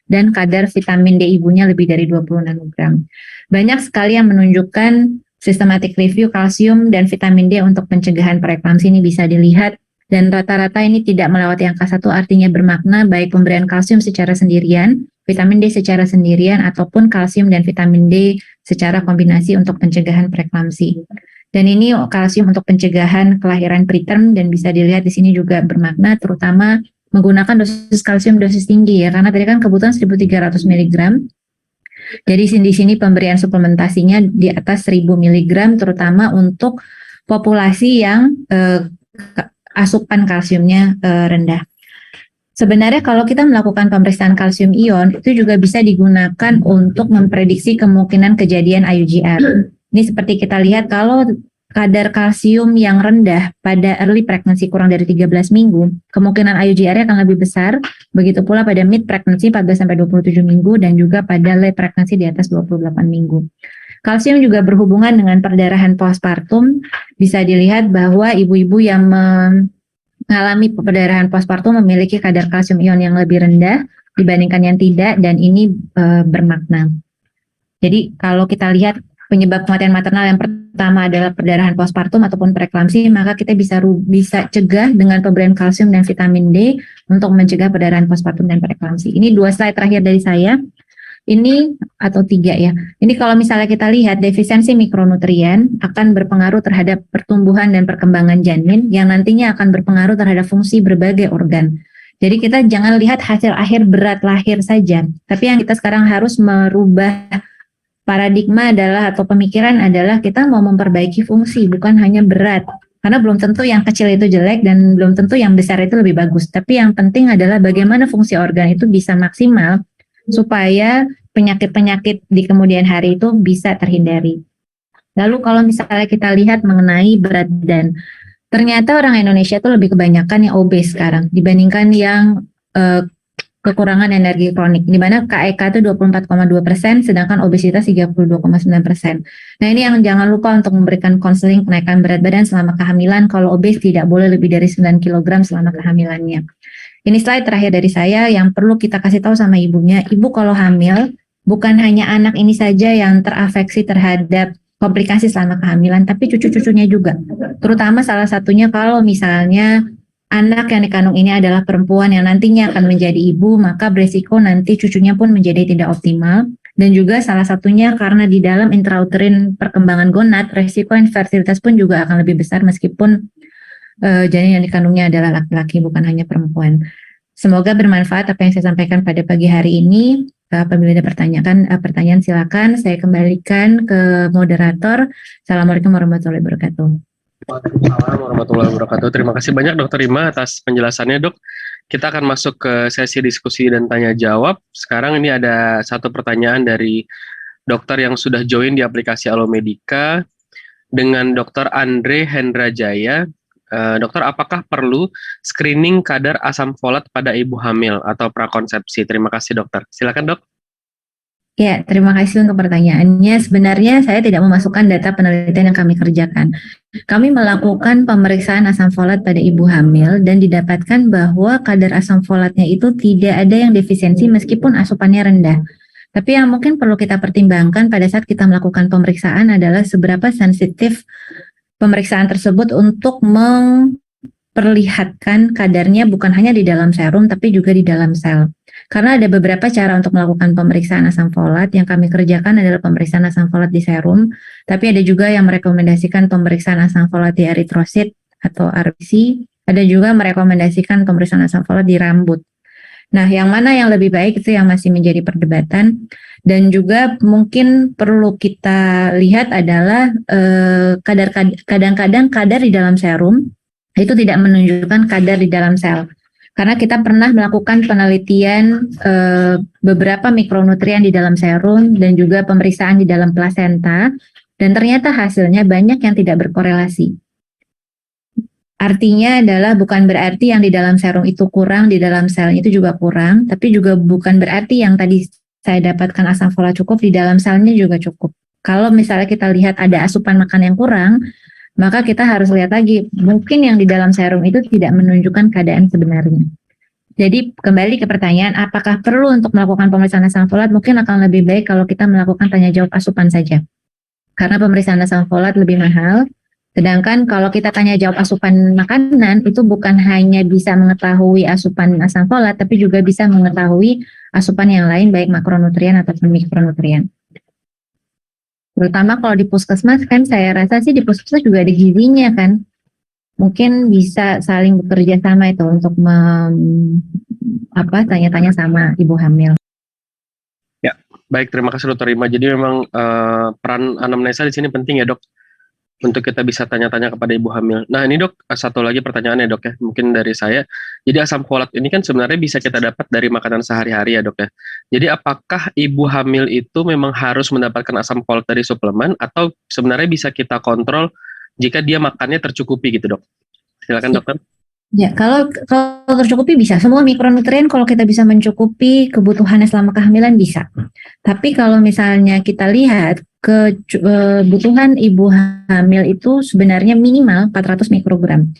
dan kadar vitamin D ibunya lebih dari 20 nanogram. Banyak sekali yang menunjukkan systematic review kalsium dan vitamin D untuk pencegahan preeklamsi ini bisa dilihat, dan rata-rata ini tidak melewati angka 1, artinya bermakna baik pemberian kalsium secara sendirian, vitamin D secara sendirian, ataupun kalsium dan vitamin D secara kombinasi untuk pencegahan preeklamsi. Dan ini kalsium untuk pencegahan kelahiran preterm, dan bisa dilihat di sini juga bermakna terutama menggunakan dosis kalsium dosis tinggi ya, karena tadi kan kebutuhan 1300 mg. Jadi di sini pemberian suplementasinya di atas 1000 mg terutama untuk populasi yang asupan kalsiumnya rendah. Sebenarnya kalau kita melakukan pemeriksaan kalsium ion itu juga bisa digunakan untuk memprediksi kemungkinan kejadian IUGR. Ini seperti kita lihat kalau kadar kalsium yang rendah pada early pregnancy kurang dari 13 minggu, kemungkinan IUGR-nya akan lebih besar, begitu pula pada mid pregnancy 14-27 minggu dan juga pada late pregnancy di atas 28 minggu. Kalsium juga berhubungan dengan perdarahan postpartum, bisa dilihat bahwa ibu-ibu yang mengalami perdarahan postpartum memiliki kadar kalsium ion yang lebih rendah dibandingkan yang tidak, dan ini bermakna. Jadi kalau kita lihat penyebab kematian maternal yang pertama adalah perdarahan postpartum ataupun preeklamsi, maka kita bisa cegah dengan pemberian kalsium dan vitamin D untuk mencegah perdarahan postpartum dan preeklamsi. Ini 2 slide terakhir dari saya. Ini atau 3 ya. Ini kalau misalnya kita lihat defisiensi mikronutrien akan berpengaruh terhadap pertumbuhan dan perkembangan janin yang nantinya akan berpengaruh terhadap fungsi berbagai organ. Jadi kita jangan lihat hasil akhir berat lahir saja, tapi yang kita sekarang harus merubah paradigma adalah atau pemikiran adalah kita mau memperbaiki fungsi, bukan hanya berat. Karena belum tentu yang kecil itu jelek dan belum tentu yang besar itu lebih bagus. Tapi yang penting adalah bagaimana fungsi organ itu bisa maksimal supaya penyakit-penyakit di kemudian hari itu bisa terhindari. Lalu kalau misalnya kita lihat mengenai berat badan, ternyata orang Indonesia itu lebih kebanyakan yang obes sekarang dibandingkan yang kekurangan energi kronik, di mana KEK itu 24,2%, sedangkan obesitas 32,9%. Nah, ini yang jangan lupa untuk memberikan konseling kenaikan berat badan selama kehamilan. Kalau obes tidak boleh lebih dari 9 kg selama kehamilannya. Ini slide terakhir dari saya yang perlu kita kasih tahu sama ibunya. Ibu kalau hamil, bukan hanya anak ini saja yang terafeksi terhadap komplikasi selama kehamilan, tapi cucu-cucunya juga. Terutama salah satunya kalau misalnya anak yang dikandung ini adalah perempuan yang nantinya akan menjadi ibu, maka beresiko nanti cucunya pun menjadi tidak optimal. Dan juga salah satunya karena di dalam intrauterin perkembangan gonad, resiko infertilitas pun juga akan lebih besar meskipun janin yang dikandungnya adalah laki-laki, bukan hanya perempuan. Semoga bermanfaat apa yang saya sampaikan pada pagi hari ini. Apabila ada pertanyaan silakan saya kembalikan ke moderator. Assalamualaikum warahmatullahi wabarakatuh. Waalaikumsalam warahmatullahi wabarakatuh. Terima kasih banyak Dokter Rima atas penjelasannya, Dok. Kita akan masuk ke sesi diskusi dan tanya jawab. Sekarang ini ada satu pertanyaan dari dokter yang sudah join di aplikasi Alomedica dengan Dokter Andre Hendrajaya. Dokter, apakah perlu screening kadar asam folat pada ibu hamil atau prakonsepsi? Terima kasih, Dokter. Silakan, Dok. Ya, terima kasih untuk pertanyaannya. Sebenarnya saya tidak memasukkan data penelitian yang kami kerjakan. Kami melakukan pemeriksaan asam folat pada ibu hamil dan didapatkan bahwa kadar asam folatnya itu tidak ada yang defisiensi meskipun asupannya rendah. Tapi yang mungkin perlu kita pertimbangkan pada saat kita melakukan pemeriksaan adalah seberapa sensitif pemeriksaan tersebut untuk memperlihatkan kadarnya bukan hanya di dalam serum tapi juga di dalam sel. Karena ada beberapa cara untuk melakukan pemeriksaan asam folat. Yang kami kerjakan adalah pemeriksaan asam folat di serum, tapi ada juga yang merekomendasikan pemeriksaan asam folat di eritrosit atau RBC. Ada juga merekomendasikan pemeriksaan asam folat di rambut. Nah, yang mana yang lebih baik itu yang masih menjadi perdebatan. Dan juga mungkin perlu kita lihat adalah kadang-kadang kadar di dalam serum itu tidak menunjukkan kadar di dalam sel. Karena kita pernah melakukan penelitian beberapa mikronutrien di dalam serum dan juga pemeriksaan di dalam plasenta, dan ternyata hasilnya banyak yang tidak berkorelasi. Artinya adalah bukan berarti yang di dalam serum itu kurang, di dalam sel itu juga kurang, tapi juga bukan berarti yang tadi saya dapatkan asam folat cukup, di dalam selnya juga cukup. Kalau misalnya kita lihat ada asupan makan yang kurang, maka kita harus lihat lagi, mungkin yang di dalam serum itu tidak menunjukkan keadaan sebenarnya. Jadi kembali ke pertanyaan, apakah perlu untuk melakukan pemeriksaan asam folat? Mungkin akan lebih baik kalau kita melakukan tanya jawab asupan saja. Karena pemeriksaan asam folat lebih mahal, sedangkan kalau kita tanya jawab asupan makanan, itu bukan hanya bisa mengetahui asupan asam folat, tapi juga bisa mengetahui asupan yang lain, baik makronutrien ataupun mikronutrien. Terutama kalau di puskesmas kan saya rasa sih di puskesmas juga ada gizinya kan. Mungkin bisa saling bekerja sama itu untuk tanya-tanya sama ibu hamil. Ya, baik, terima kasih Dokter Rima. Jadi memang peran anamnesa di sini penting ya, Dok, untuk kita bisa tanya-tanya kepada ibu hamil. Nah, ini Dok, satu lagi pertanyaannya Dok ya, mungkin dari saya. Jadi asam folat ini kan sebenarnya bisa kita dapat dari makanan sehari-hari ya Dok ya. Jadi apakah ibu hamil itu memang harus mendapatkan asam folat dari suplemen atau sebenarnya bisa kita kontrol jika dia makannya tercukupi gitu Dok? Silakan Dokter. Ya, kalau tercukupi bisa. Semua mikronutrien kalau kita bisa mencukupi kebutuhannya selama kehamilan bisa. Tapi kalau misalnya kita lihat kebutuhan ibu hamil itu sebenarnya minimal 400 mikrogram.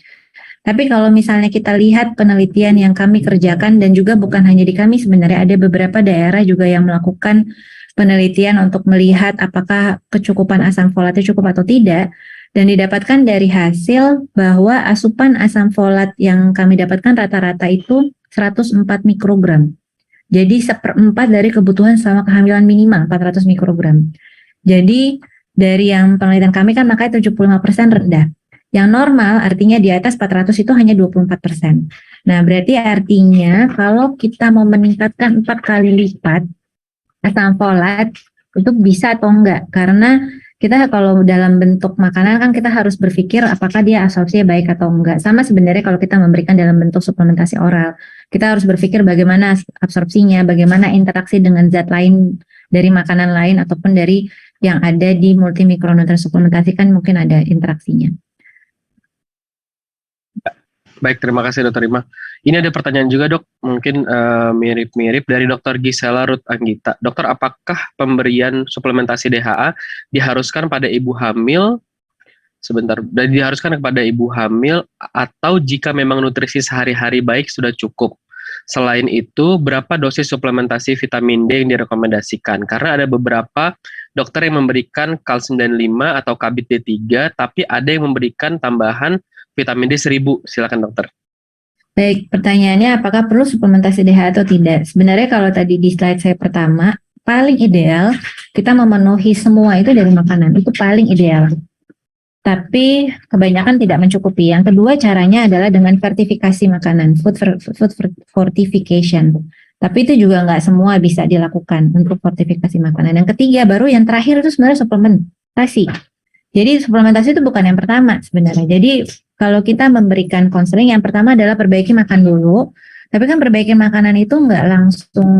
Tapi kalau misalnya kita lihat penelitian yang kami kerjakan dan juga bukan hanya di kami, sebenarnya ada beberapa daerah juga yang melakukan penelitian untuk melihat apakah kecukupan asam folatnya cukup atau tidak. Dan didapatkan dari hasil bahwa asupan asam folat yang kami dapatkan rata-rata itu 104 mikrogram. Jadi 1/4 dari kebutuhan selama kehamilan minimal 400 mikrogram. Jadi dari yang penelitian kami kan makanya 75% rendah. Yang normal artinya di atas 400 itu hanya 24%. Nah, berarti artinya kalau kita mau meningkatkan 4 kali lipat asam folat itu bisa atau enggak? Karena kita kalau dalam bentuk makanan kan kita harus berpikir apakah dia absorpsinya baik atau enggak. Sama sebenarnya kalau kita memberikan dalam bentuk suplementasi oral. Kita harus berpikir bagaimana absorpsinya, bagaimana interaksi dengan zat lain dari makanan lain ataupun dari yang ada di multimikronutrien suplementasi kan mungkin ada interaksinya. Baik, terima kasih Dokter Rima. Ini ada pertanyaan juga dok, mungkin mirip-mirip dari Dokter Gisela Ruth Anggita. Dokter, apakah pemberian suplementasi DHA diharuskan pada ibu hamil, dan diharuskan kepada ibu hamil atau jika memang nutrisi sehari-hari baik sudah cukup? Selain itu, berapa dosis suplementasi vitamin D yang direkomendasikan? Karena ada beberapa dokter yang memberikan kalsium 95 atau kabit D3, tapi ada yang memberikan tambahan vitamin D 1000. Silakan dokter. Baik, pertanyaannya apakah perlu suplementasi DHA atau tidak? Sebenarnya kalau tadi di slide saya pertama, paling ideal kita memenuhi semua itu dari makanan, itu paling ideal. Tapi kebanyakan tidak mencukupi. Yang kedua caranya adalah dengan fortifikasi makanan, food fortification. Tapi itu juga nggak semua bisa dilakukan untuk fortifikasi makanan. Yang ketiga, baru yang terakhir itu sebenarnya suplementasi. Jadi suplementasi itu bukan yang pertama sebenarnya. Jadi kalau kita memberikan konseling, yang pertama adalah perbaiki makan dulu. Tapi kan perbaiki makanan itu nggak langsung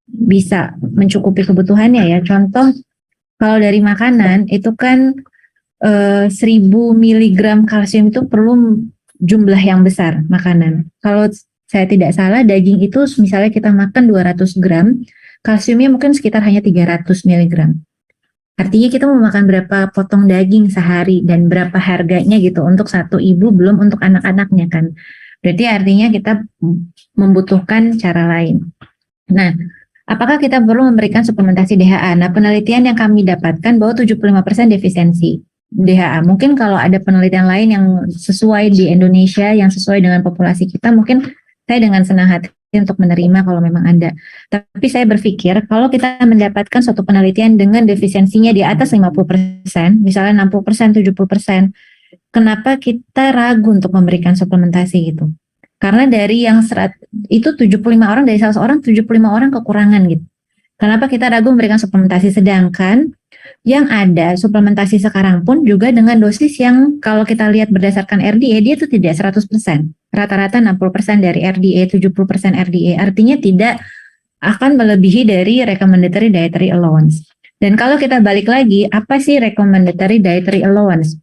bisa mencukupi kebutuhannya ya. Contoh, kalau dari makanan itu kan 1000 mg kalsium itu perlu jumlah yang besar makanan. Kalau saya tidak salah, daging itu misalnya kita makan 200 gram, kalsiumnya mungkin sekitar hanya 300 mg. Artinya kita mau makan berapa potong daging sehari dan berapa harganya gitu untuk satu ibu, belum untuk anak-anaknya kan. Berarti artinya kita membutuhkan cara lain. Nah, apakah kita perlu memberikan suplementasi DHA? Nah, penelitian yang kami dapatkan bahwa 75% defisiensi DHA. Mungkin kalau ada penelitian lain yang sesuai di Indonesia, yang sesuai dengan populasi kita, mungkin saya dengan senang hati untuk menerima kalau memang ada. Tapi saya berpikir kalau kita mendapatkan suatu penelitian dengan defisiensinya di atas 50%, misalnya 60%, 70%, kenapa kita ragu untuk memberikan suplementasi gitu? Karena dari yang itu 75 orang, dari 100 orang, 75 orang kekurangan gitu. Kenapa kita ragu memberikan suplementasi? Sedangkan yang ada suplementasi sekarang pun juga dengan dosis yang kalau kita lihat berdasarkan RDA, dia itu tidak 100%. Rata-rata 60% dari RDA, 70% RDA. Artinya tidak akan melebihi dari recommendatory dietary allowance. Dan kalau kita balik lagi, apa sih recommendatory dietary allowance?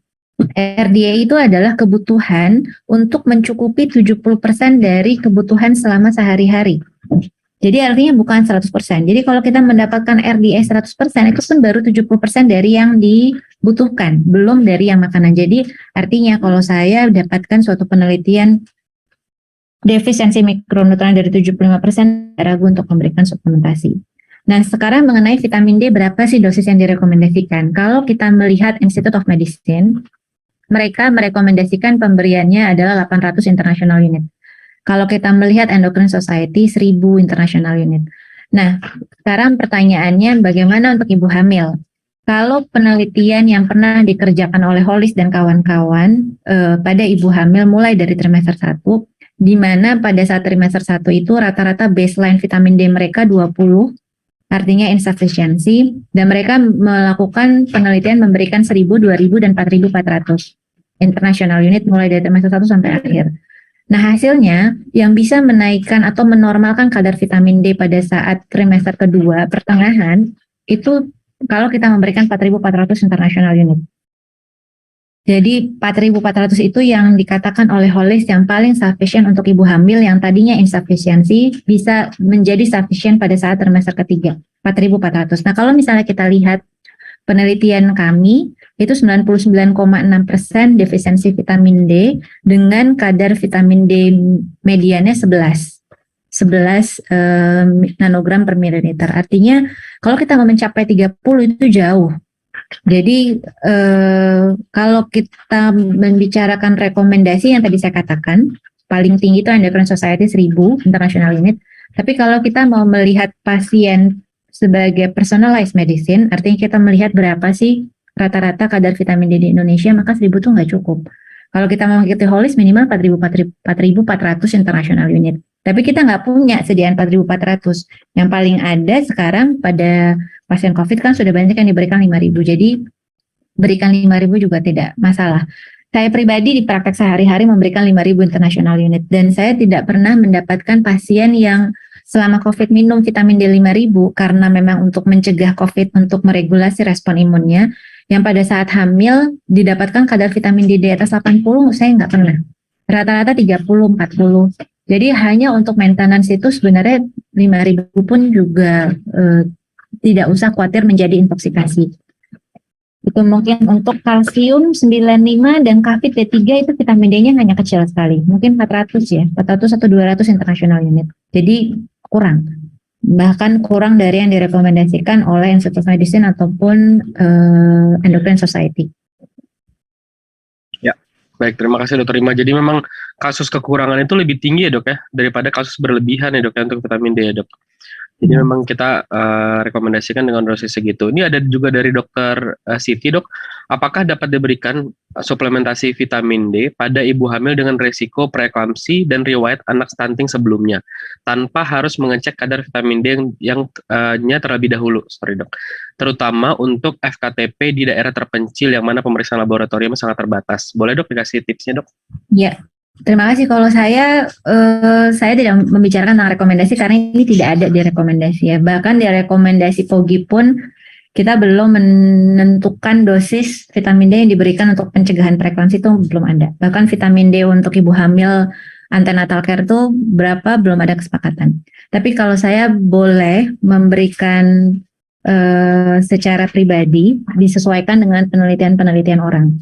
RDA itu adalah kebutuhan untuk mencukupi 70% dari kebutuhan selama sehari-hari. Jadi artinya bukan 100%. Jadi kalau kita mendapatkan RDA 100%, itu pun baru 70% dari yang dibutuhkan, belum dari yang makanan. Jadi artinya kalau saya dapatkan suatu penelitian defisiensi mikronutrien dari 75%, ragu untuk memberikan suplementasi. Nah, sekarang mengenai vitamin D, berapa sih dosis yang direkomendasikan? Kalau kita melihat Institute of Medicine, mereka merekomendasikan pemberiannya adalah 800 international unit. Kalau kita melihat Endocrine Society, 1000 international unit. Nah, sekarang pertanyaannya bagaimana untuk ibu hamil? Kalau penelitian yang pernah dikerjakan oleh Hollis dan kawan-kawan pada ibu hamil mulai dari trimester 1, di mana pada saat trimester 1 itu rata-rata baseline vitamin D mereka 20, artinya insufficiency, dan mereka melakukan penelitian memberikan 1000, 2000, dan 4400 international unit mulai dari trimester 1 sampai akhir. Nah, hasilnya yang bisa menaikkan atau menormalkan kadar vitamin D pada saat trimester kedua pertengahan itu kalau kita memberikan 4.400 international unit. Jadi 4.400 itu yang dikatakan oleh Hollis yang paling sufficient untuk ibu hamil yang tadinya insufficiency bisa menjadi sufficient pada saat trimester ketiga, 4.400. Nah, kalau misalnya kita lihat penelitian kami itu 99,6% defisiensi vitamin D dengan kadar vitamin D mediannya 11 nanogram per mililiter. Artinya kalau kita mau mencapai 30 itu jauh. Jadi kalau kita membicarakan rekomendasi yang tadi saya katakan, paling tinggi itu Endocrine Society 1000 international unit. Tapi kalau kita mau melihat pasien sebagai personalized medicine, artinya kita melihat berapa sih rata-rata kadar vitamin D di Indonesia, maka 1000 itu nggak cukup. Kalau kita mau mengikuti Hollis minimal 4.400 international unit. Tapi kita nggak punya sediaan 4.400. Yang paling ada sekarang pada pasien COVID kan sudah banyak yang diberikan 5.000. Jadi berikan 5.000 juga tidak masalah. Saya pribadi di praktek sehari-hari memberikan 5.000 international unit dan saya tidak pernah mendapatkan pasien yang selama COVID minum vitamin D 5.000 karena memang untuk mencegah COVID, untuk meregulasi respon imunnya, yang pada saat hamil didapatkan kadar vitamin D di atas 80, saya nggak pernah. Rata-rata 30, 40. Jadi hanya untuk maintenance itu sebenarnya 5.000 pun juga tidak usah khawatir menjadi intoksikasi. Itu mungkin untuk kalsium 95 dan kafein D3 itu vitamin D-nya hanya kecil sekali. Mungkin 400 ya, 400 atau 200 international unit. Jadi kurang. Bahkan kurang dari yang direkomendasikan oleh Institute of Medicine ataupun Endocrine Society. Ya, baik, terima kasih Dokter Rima. Jadi memang kasus kekurangan itu lebih tinggi ya dok ya, daripada kasus berlebihan ya dok ya untuk vitamin D ya dok. Jadi memang kita rekomendasikan dengan dosis segitu. Ini ada juga dari dokter Siti dok, apakah dapat diberikan suplementasi vitamin D pada ibu hamil dengan resiko preeklamsi dan riwayat anak stunting sebelumnya, tanpa harus mengecek kadar vitamin D yang terlebih dahulu, sorry dok. Terutama untuk FKTP di daerah terpencil yang mana pemeriksaan laboratorium sangat terbatas. Boleh dok dikasih tipsnya dok? Ya. Terima kasih. Kalau saya tidak membicarakan tentang rekomendasi karena ini tidak ada di rekomendasi ya. Bahkan di rekomendasi POGI pun kita belum menentukan dosis vitamin D yang diberikan untuk pencegahan preeklamsi itu belum ada. Bahkan vitamin D untuk ibu hamil antenatal care itu berapa belum ada kesepakatan. Tapi kalau saya boleh memberikan secara pribadi disesuaikan dengan penelitian-penelitian orang.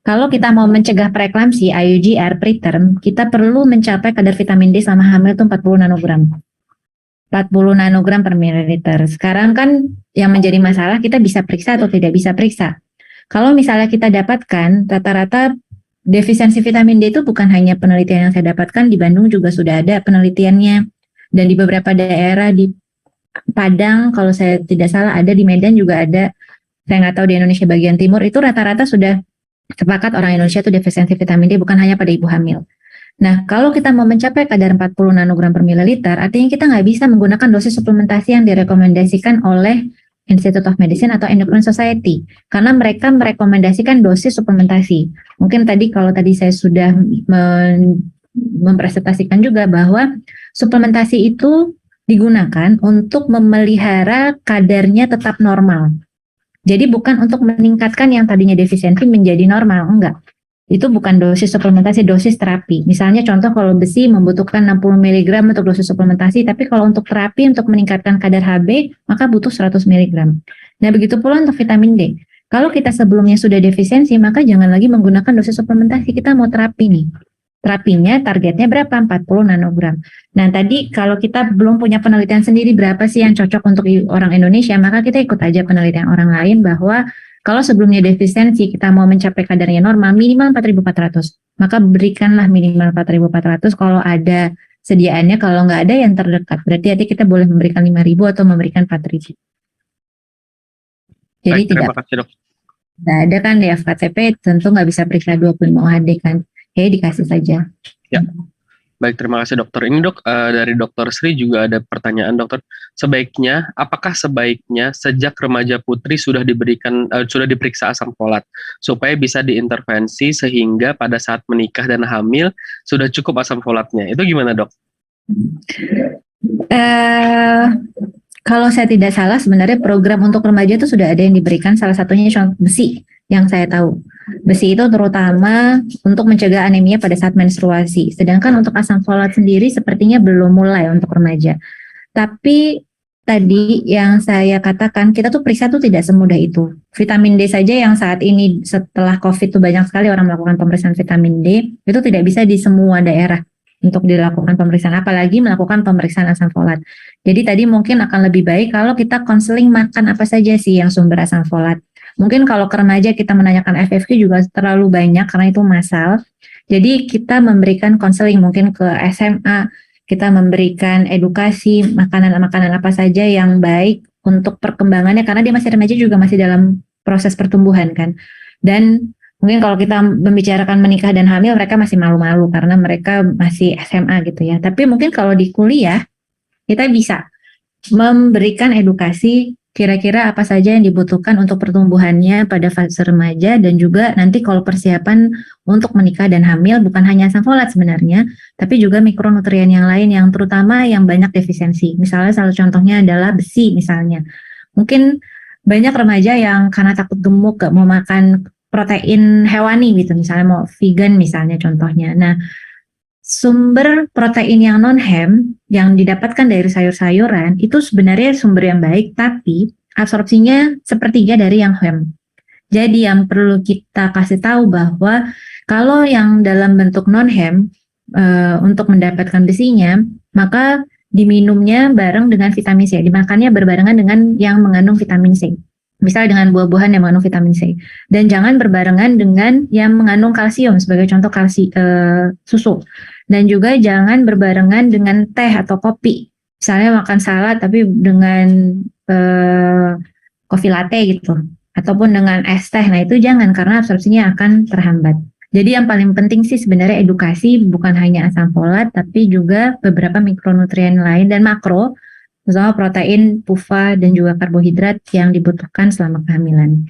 Kalau kita mau mencegah preeklamsi, IUGR, preterm, kita perlu mencapai kadar vitamin D selama hamil itu 40 nanogram. 40 nanogram per mililiter. Sekarang kan yang menjadi masalah kita bisa periksa atau tidak bisa periksa. Kalau misalnya kita dapatkan rata-rata defisiensi vitamin D itu bukan hanya penelitian yang saya dapatkan, di Bandung juga sudah ada penelitiannya. Dan di beberapa daerah di Padang, kalau saya tidak salah ada, di Medan juga ada, saya nggak tahu di Indonesia bagian timur, itu rata-rata sudah sepakat orang Indonesia itu defisiensi vitamin D bukan hanya pada ibu hamil. Nah, kalau kita mau mencapai kadar 40 nanogram per mililiter, artinya kita nggak bisa menggunakan dosis suplementasi yang direkomendasikan oleh Institute of Medicine atau Endocrine Society, karena mereka merekomendasikan dosis suplementasi. Mungkin kalau tadi saya sudah mempresentasikan juga bahwa suplementasi itu digunakan untuk memelihara kadarnya tetap normal. Jadi bukan untuk meningkatkan yang tadinya defisiensi menjadi normal, enggak. Itu bukan dosis suplementasi, dosis terapi. Misalnya contoh kalau besi membutuhkan 60 mg untuk dosis suplementasi, tapi kalau untuk terapi untuk meningkatkan kadar HB, maka butuh 100 mg. Nah begitu pula untuk vitamin D. Kalau kita sebelumnya sudah defisiensi, maka jangan lagi menggunakan dosis suplementasi, kita mau terapi nih. Terapinya targetnya berapa? 40 nanogram. Nah tadi kalau kita belum punya penelitian sendiri berapa sih yang cocok untuk orang Indonesia, maka kita ikut aja penelitian orang lain bahwa kalau sebelumnya defisiensi kita mau mencapai kadarnya normal minimal 4.400, maka berikanlah minimal 4.400 kalau ada sediaannya, kalau nggak ada yang terdekat. Berarti nanti kita boleh memberikan 5.000 atau memberikan 4.000. Jadi terima kasih dok. Nggak ada kan di FKTP, tentu nggak bisa periksa 25 OHD kan. Dikasih saja. Ya, baik, terima kasih dokter. Ini dok, dari dokter Sri juga ada pertanyaan dokter. Apakah sebaiknya sejak remaja putri sudah diperiksa asam folat supaya bisa diintervensi sehingga pada saat menikah dan hamil sudah cukup asam folatnya? Itu gimana dok? Kalau saya tidak salah sebenarnya program untuk remaja itu sudah ada yang diberikan, salah satunya besi yang saya tahu. Besi itu terutama untuk mencegah anemia pada saat menstruasi. Sedangkan untuk asam folat sendiri sepertinya belum mulai untuk remaja. Tapi tadi yang saya katakan, kita tuh periksa tuh tidak semudah itu. Vitamin D saja yang saat ini setelah COVID tuh banyak sekali orang melakukan pemeriksaan vitamin D, itu tidak bisa di semua daerah untuk dilakukan pemeriksaan, apalagi melakukan pemeriksaan asam folat. Jadi tadi mungkin akan lebih baik kalau kita konseling makan apa saja sih yang sumber asam folat. Mungkin kalau ke remaja kita menanyakan FFQ juga terlalu banyak karena itu massal. Jadi kita memberikan konseling mungkin ke SMA, kita memberikan edukasi makanan-makanan apa saja yang baik untuk perkembangannya karena dia masih remaja juga masih dalam proses pertumbuhan kan. Dan mungkin kalau kita membicarakan menikah dan hamil mereka masih malu-malu karena mereka masih SMA gitu ya. Tapi mungkin kalau di kuliah kita bisa memberikan edukasi kira-kira apa saja yang dibutuhkan untuk pertumbuhannya pada fase remaja, dan juga nanti kalau persiapan untuk menikah dan hamil bukan hanya asam folat sebenarnya, tapi juga mikronutrien yang lain yang terutama yang banyak defisiensi. Misalnya salah contohnya adalah besi misalnya. Mungkin banyak remaja yang karena takut gemuk gak mau makan protein hewani gitu, misalnya mau vegan misalnya contohnya. Nah, sumber protein yang non-hem yang didapatkan dari sayur-sayuran itu sebenarnya sumber yang baik, tapi absorpsinya sepertiga dari yang hem. Jadi yang perlu kita kasih tahu bahwa kalau yang dalam bentuk non-hem untuk mendapatkan besinya, maka diminumnya bareng dengan vitamin C, dimakannya berbarengan dengan yang mengandung vitamin C. Misalnya dengan buah-buahan yang mengandung vitamin C. Dan jangan berbarengan dengan yang mengandung kalsium, sebagai contoh susu. Dan juga jangan berbarengan dengan teh atau kopi. Misalnya makan salad tapi dengan kopi latte gitu. Ataupun dengan es teh. Nah itu jangan, karena absorpsinya akan terhambat. Jadi yang paling penting sih sebenarnya edukasi, bukan hanya asam folat, tapi juga beberapa mikronutrien lain dan makro, terutama protein, PUFA, dan juga karbohidrat yang dibutuhkan selama kehamilan.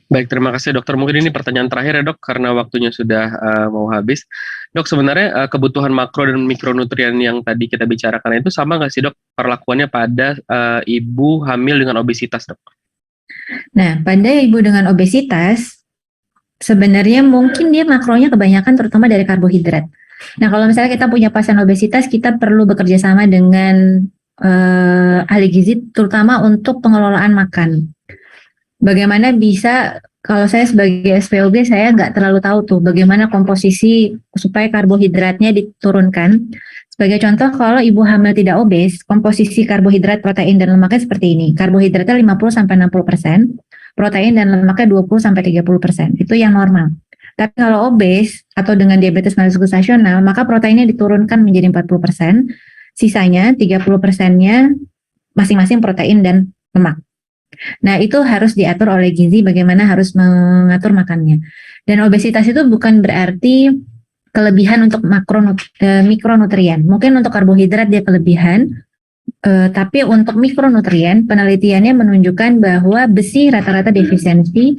Baik, terima kasih dokter. Mungkin ini pertanyaan terakhir ya dok, karena waktunya sudah mau habis. Dok, sebenarnya kebutuhan makro dan mikronutrien yang tadi kita bicarakan itu sama nggak sih dok perlakuannya pada ibu hamil dengan obesitas dok? Nah, pada ibu dengan obesitas, sebenarnya mungkin dia makronya kebanyakan terutama dari karbohidrat. Nah, kalau misalnya kita punya pasien obesitas, kita perlu bekerja sama dengan ahli gizi, terutama untuk pengelolaan makan. Bagaimana bisa, kalau saya sebagai SPOB, saya nggak terlalu tahu tuh bagaimana komposisi supaya karbohidratnya diturunkan. Sebagai contoh, kalau ibu hamil tidak obes, komposisi karbohidrat, protein, dan lemaknya seperti ini. Karbohidratnya 50-60%, protein dan lemaknya 20-30%. Itu yang normal. Tapi kalau obes atau dengan diabetes mellitus gestasional, maka proteinnya diturunkan menjadi 40%, sisanya 30%-nya masing-masing protein dan lemak. Nah, itu harus diatur oleh gizi bagaimana harus mengatur makannya. Dan obesitas itu bukan berarti kelebihan untuk mikronutrien. Mungkin untuk karbohidrat dia kelebihan, tapi untuk mikronutrien penelitiannya menunjukkan bahwa besi rata-rata defisiensi,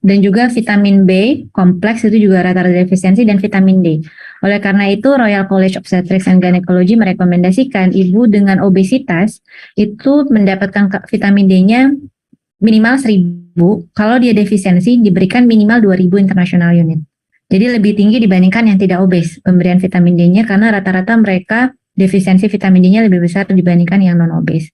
dan juga vitamin B kompleks itu juga rata-rata defisiensi, dan vitamin D. Oleh karena itu Royal College of Obstetrics and Gynecology merekomendasikan ibu dengan obesitas itu mendapatkan vitamin D-nya minimal 1000, kalau dia defisiensi diberikan minimal 2000 international unit. Jadi lebih tinggi dibandingkan yang tidak obes pemberian vitamin D-nya, karena rata-rata mereka defisiensi vitamin D-nya lebih besar dibandingkan yang non-obes.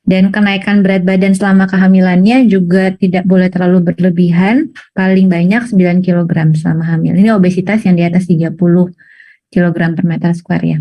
Dan kenaikan berat badan selama kehamilannya juga tidak boleh terlalu berlebihan, paling banyak 9 kg selama hamil. Ini obesitas yang di atas 30 kg per meter square ya.